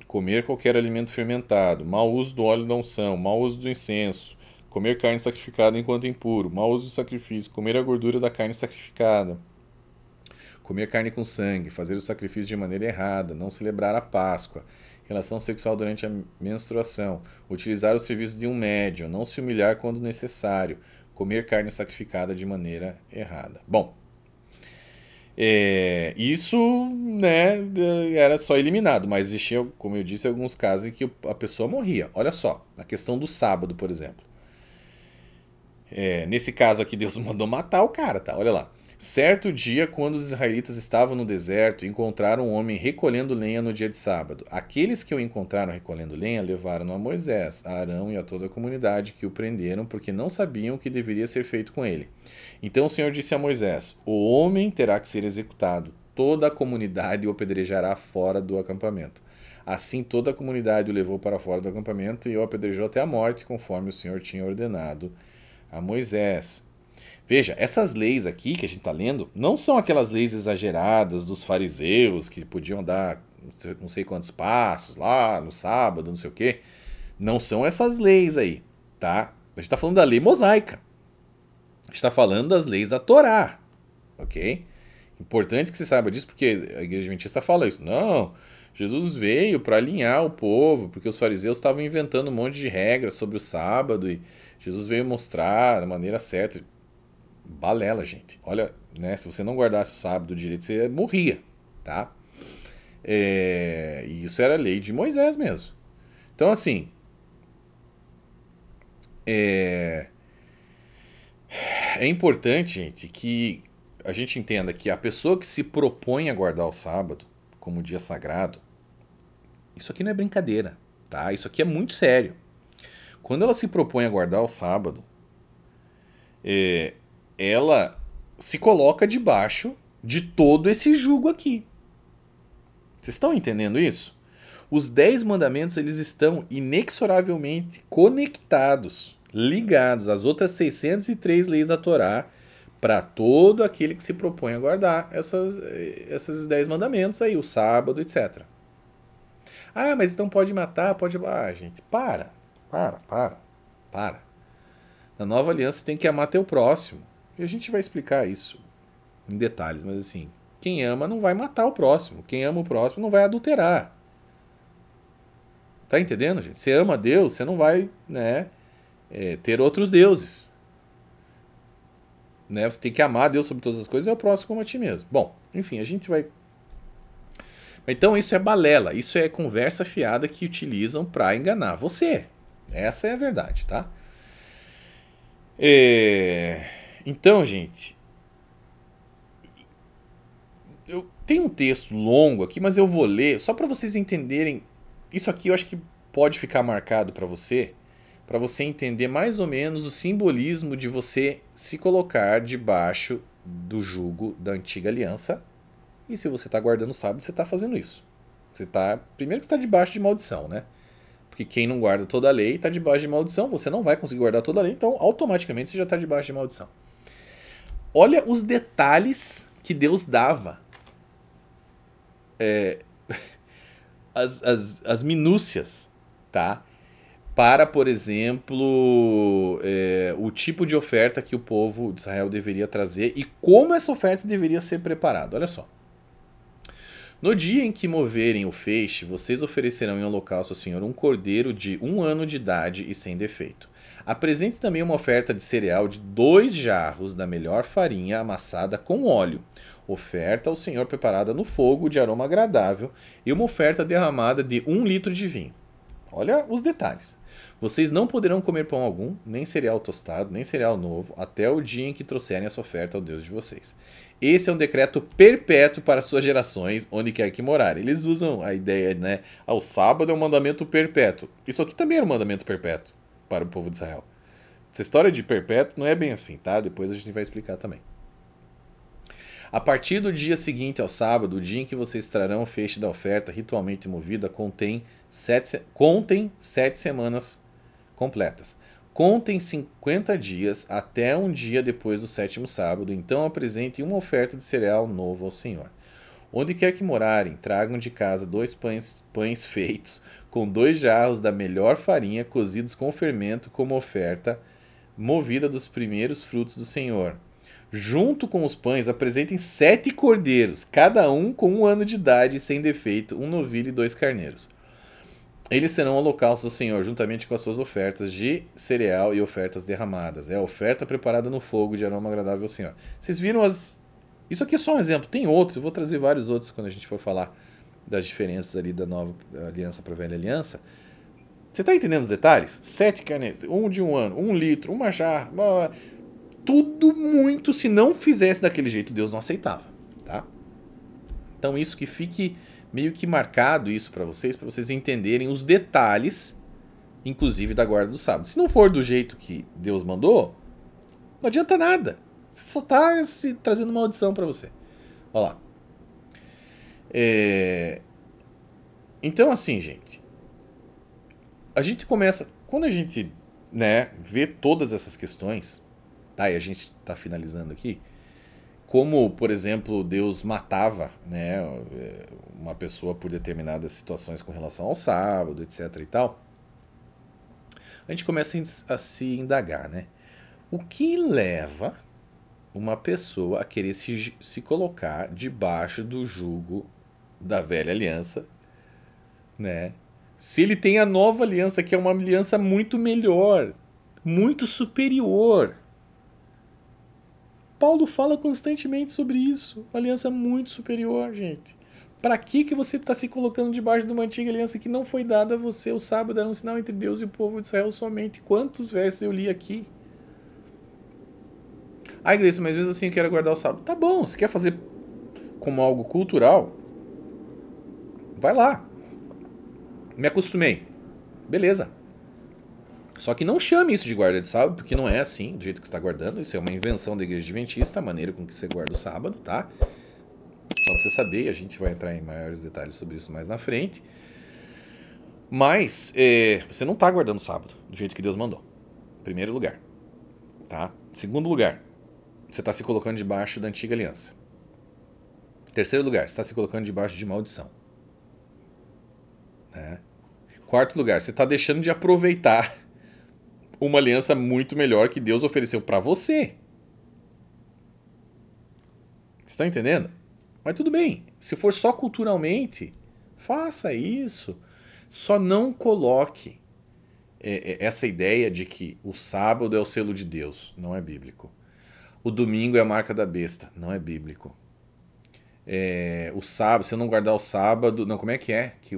comer qualquer alimento fermentado, mau uso do óleo da unção, mau uso do incenso, comer carne sacrificada enquanto impuro, mau uso do sacrifício, comer a gordura da carne sacrificada, comer carne com sangue, fazer o sacrifício de maneira errada, não celebrar a Páscoa, relação sexual durante a menstruação, utilizar o serviço de um médium, não se humilhar quando necessário, comer carne sacrificada de maneira errada. Bom, Isso, né, era só eliminado, mas existia, como eu disse, alguns casos em que a pessoa morria. Olha só, a questão do sábado, por exemplo. Nesse caso aqui, Deus mandou matar o cara, tá? Olha lá. Certo dia, quando os israelitas estavam no deserto, encontraram um homem recolhendo lenha no dia de sábado. Aqueles que o encontraram recolhendo lenha levaram a Moisés, a Arão e a toda a comunidade, que o prenderam, porque não sabiam o que deveria ser feito com ele. Então o Senhor disse a Moisés: O homem terá que ser executado. Toda a comunidade o apedrejará fora do acampamento. Assim toda a comunidade o levou para fora do acampamento e o apedrejou até a morte, conforme o Senhor tinha ordenado a Moisés. Veja, essas leis aqui que a gente está lendo não são aquelas leis exageradas dos fariseus que podiam dar não sei quantos passos lá no sábado, não sei o quê. Não são essas leis aí, tá? A gente está falando da lei mosaica. A gente está falando das leis da Torá, ok? Importante que você saiba disso porque a igreja adventista fala isso. Não, Jesus veio para alinhar o povo, porque os fariseus estavam inventando um monte de regras sobre o sábado e Jesus veio mostrar da maneira certa. Balela, gente. Olha, né, se você não guardasse o sábado direito, você morria, tá? E isso era a lei de Moisés mesmo. Então, assim, é, é importante, gente, que a gente entenda que a pessoa que se propõe a guardar o sábado como dia sagrado, isso aqui não é brincadeira, tá? Isso aqui é muito sério. Quando ela se propõe a guardar o sábado, é, ela se coloca debaixo de todo esse jugo aqui. Vocês estão entendendo isso? Os 10 mandamentos eles estão inexoravelmente conectados, ligados às outras 603 leis da Torá para todo aquele que se propõe a guardar esses 10 mandamentos aí, o sábado, etc. Ah, mas então pode matar, pode... Ah, gente, para. Na nova aliança você tem que amar teu próximo. E a gente vai explicar isso em detalhes, mas assim, quem ama não vai matar o próximo. Quem ama o próximo não vai adulterar. Tá entendendo, gente? Você ama Deus, você não vai, né, ter outros deuses. Né? Você tem que amar Deus sobre todas as coisas e o próximo como a ti mesmo. Bom, enfim, a gente vai. Então isso é balela, isso é conversa fiada que utilizam para enganar você. Essa é a verdade, tá? É... Então, gente, eu tenho um texto longo aqui, mas eu vou ler só para vocês entenderem. Isso aqui eu acho que pode ficar marcado para você entender mais ou menos o simbolismo de você se colocar debaixo do jugo da antiga aliança. E se você está guardando o sábado, você está fazendo isso. Primeiro que você está debaixo de maldição, né? Porque quem não guarda toda a lei está debaixo de maldição. Você não vai conseguir guardar toda a lei, então automaticamente você já está debaixo de maldição. Olha os detalhes que Deus dava. As minúcias, tá? Para, por exemplo, o tipo de oferta que o povo de Israel deveria trazer e como essa oferta deveria ser preparada. Olha só. No dia em que moverem o feixe, vocês oferecerão em holocausto ao Senhor um cordeiro de 1 ano de idade e sem defeito. Apresente também uma oferta de cereal de 2 jarros da melhor farinha amassada com óleo. Oferta ao Senhor preparada no fogo de aroma agradável e uma oferta derramada de 1 litro de vinho. Olha os detalhes. Vocês não poderão comer pão algum, nem cereal tostado, nem cereal novo, até o dia em que trouxerem essa oferta ao Deus de vocês. Esse é um decreto perpétuo para suas gerações, onde quer que morarem. Eles usam a ideia, né? O sábado é um mandamento perpétuo. Isso aqui também era um mandamento perpétuo para o povo de Israel. Essa história de perpétuo não é bem assim, tá? Depois a gente vai explicar também. A partir do dia seguinte ao sábado, o dia em que vocês trarão o feixe da oferta ritualmente movida, contem 7 semanas completas. Contem 50 dias até um dia depois do 7º sábado, então apresentem uma oferta de cereal novo ao Senhor. Onde quer que morarem, tragam de casa 2 pães feitos com 2 jarros da melhor farinha cozidos com fermento como oferta movida dos primeiros frutos do Senhor. Junto com os pães, apresentem 7 cordeiros, cada um com 1 ano de idade e sem defeito, um novilho e 2 carneiros. Eles serão holocaustos ao Senhor, juntamente com as suas ofertas de cereal e ofertas derramadas. É a oferta preparada no fogo de aroma agradável ao Senhor. Vocês viram Isso aqui é só um exemplo, tem outros, eu vou trazer vários outros quando a gente for falar das diferenças ali da nova aliança para a velha aliança. Você está entendendo os detalhes? 7 canetas, um de 1 ano, 1 litro, uma jarra, tudo muito, se não fizesse daquele jeito, Deus não aceitava, tá? Então isso que fique meio que marcado isso para vocês entenderem os detalhes, inclusive da guarda do sábado. Se não for do jeito que Deus mandou, não adianta nada. Você só está trazendo maldição para você. Olha lá. Então assim, gente, a gente começa, quando a gente, né, vê todas essas questões, tá? E a gente está finalizando aqui. Como, por exemplo, Deus matava, né, uma pessoa por determinadas situações com relação ao sábado, etc. e tal, a gente começa a se indagar, né? O que leva uma pessoa a querer se colocar debaixo do jugo da velha aliança, né? Se ele tem a nova aliança, que é uma aliança muito melhor, muito superior. Paulo fala constantemente sobre isso. Uma aliança muito superior, gente. Para que você está se colocando debaixo de uma antiga aliança que não foi dada a você? O sábado era um sinal entre Deus e o povo de Israel somente. Quantos versos eu li aqui? Ah, igreja, mas mesmo assim eu quero guardar o sábado. Tá bom, você quer fazer como algo cultural? Vai lá. Me acostumei. Beleza. Só que não chame isso de guarda de sábado, porque não é assim, do jeito que você está guardando. Isso é uma invenção da igreja adventista, a maneira com que você guarda o sábado, tá? Só pra você saber, a gente vai entrar em maiores detalhes sobre isso mais na frente. Mas você não está guardando o sábado do jeito que Deus mandou. Primeiro lugar, tá? Segundo lugar, você está se colocando debaixo da antiga aliança. Terceiro lugar, você está se colocando debaixo de maldição. Né? Quarto lugar, você está deixando de aproveitar uma aliança muito melhor que Deus ofereceu para você. Você está entendendo? Mas tudo bem, se for só culturalmente, faça isso. Só não coloque essa ideia de que o sábado é o selo de Deus. Não é bíblico. O domingo é a marca da besta. Não é bíblico. O sábado, se eu não guardar o sábado. Não, como é que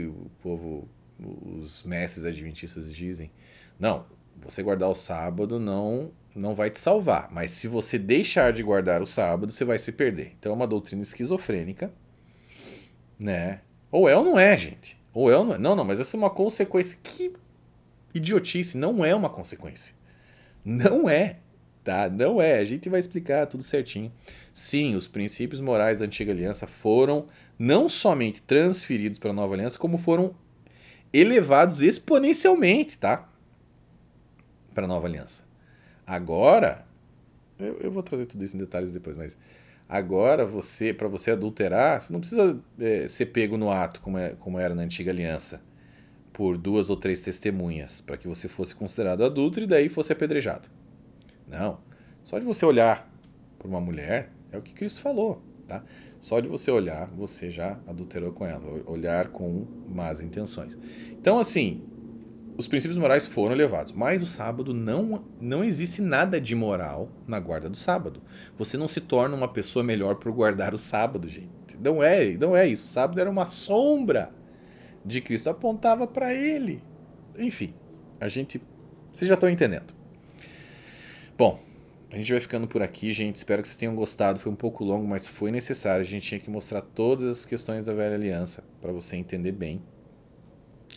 o povo, os mestres adventistas dizem? Não, você guardar o sábado não vai te salvar. Mas se você deixar de guardar o sábado, você vai se perder. Então é uma doutrina esquizofrênica, né? Ou é ou não é, gente. Ou é ou não é. Não, mas essa é uma consequência. Que idiotice, não é uma consequência. Não é, tá? Não é. A gente vai explicar tudo certinho. Sim, os princípios morais da antiga aliança foram não somente transferidos para a nova aliança, como foram elevados exponencialmente, tá? Para a nova aliança. Agora, eu vou trazer tudo isso em detalhes depois, mas agora para você adulterar, você não precisa ser pego no ato como era na antiga aliança, por 2 ou 3 testemunhas, para que você fosse considerado adúltero e daí fosse apedrejado. Não. Só de você olhar por uma mulher, é o que Cristo falou, tá? Só de você olhar, você já adulterou com ela. Olhar com más intenções. Então, assim, os princípios morais foram elevados, mas o sábado não existe nada de moral na guarda do sábado. Você não se torna uma pessoa melhor por guardar o sábado, gente. Não é isso. O sábado era uma sombra de Cristo, apontava para ele. Enfim, vocês já estão entendendo. Bom, a gente vai ficando por aqui, gente. Espero que vocês tenham gostado. Foi um pouco longo, mas foi necessário. A gente tinha que mostrar todas as questões da velha aliança para você entender bem.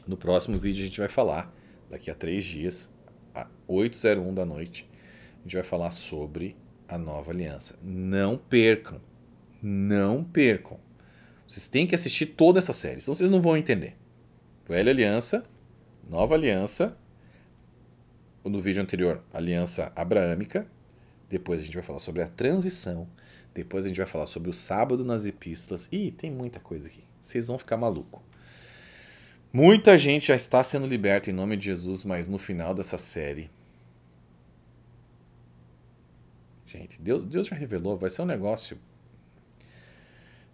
No próximo vídeo a gente vai falar, daqui a 3 dias, às 8h01 da noite, a gente vai falar sobre a nova aliança. Não percam. Não percam. Vocês têm que assistir toda essa série, senão vocês não vão entender. Velha aliança, nova aliança. No vídeo anterior, aliança abraâmica. Depois a gente vai falar sobre a transição. Depois a gente vai falar sobre o sábado nas epístolas. Ih, tem muita coisa aqui. Vocês vão ficar maluco. Muita gente já está sendo liberta em nome de Jesus, mas no final dessa série, gente, Deus já revelou, vai ser um negócio.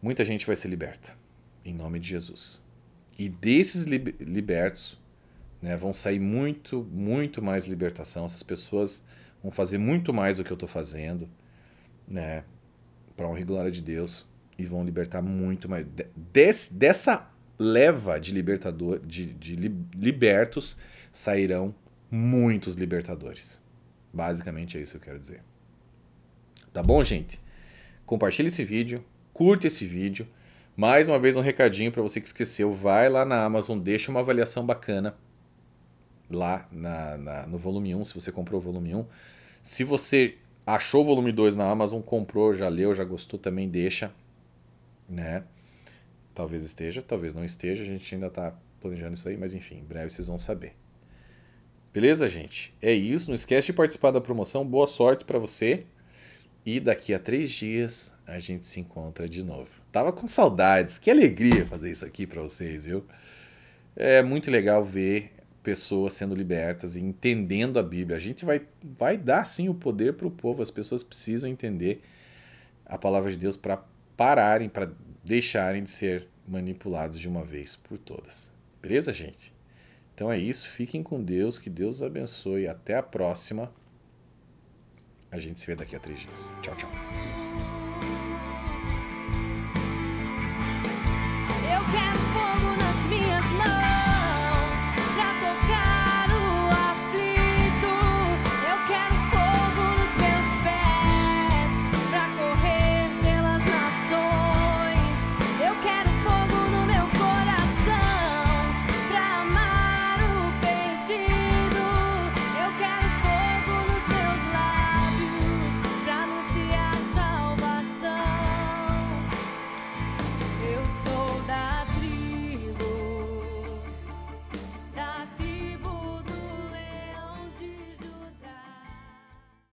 Muita gente vai ser liberta em nome de Jesus. E desses libertos, né, vão sair muito, muito mais libertação. Essas pessoas vão fazer muito mais do que eu estou fazendo, né? para honra e glória de Deus, e vão libertar muito mais. Dessa leva de libertos sairão muitos libertadores. Basicamente é isso que eu quero dizer. Tá bom, gente? Compartilhe esse vídeo, curte esse vídeo. Mais uma vez um recadinho para você que esqueceu, vai lá na Amazon, deixa uma avaliação bacana lá no volume 1, se você comprou o volume 1. Se você achou o volume 2 na Amazon, comprou, já leu, já gostou, também deixa, né? Talvez esteja, talvez não esteja, a gente ainda está planejando isso aí, mas enfim, em breve vocês vão saber. Beleza, gente? É isso, não esquece de participar da promoção, boa sorte para você. E daqui a 3 dias a gente se encontra de novo. Tava com saudades, que alegria fazer isso aqui para vocês, viu? É muito legal ver pessoas sendo libertas e entendendo a Bíblia. A gente vai dar sim o poder para o povo. As pessoas precisam entender a palavra de Deus para pararem, para deixarem de ser manipulados de uma vez por todas. Beleza, gente? Então é isso. Fiquem com Deus. Que Deus os abençoe. Até a próxima. A gente se vê daqui a 3 dias. Tchau, tchau.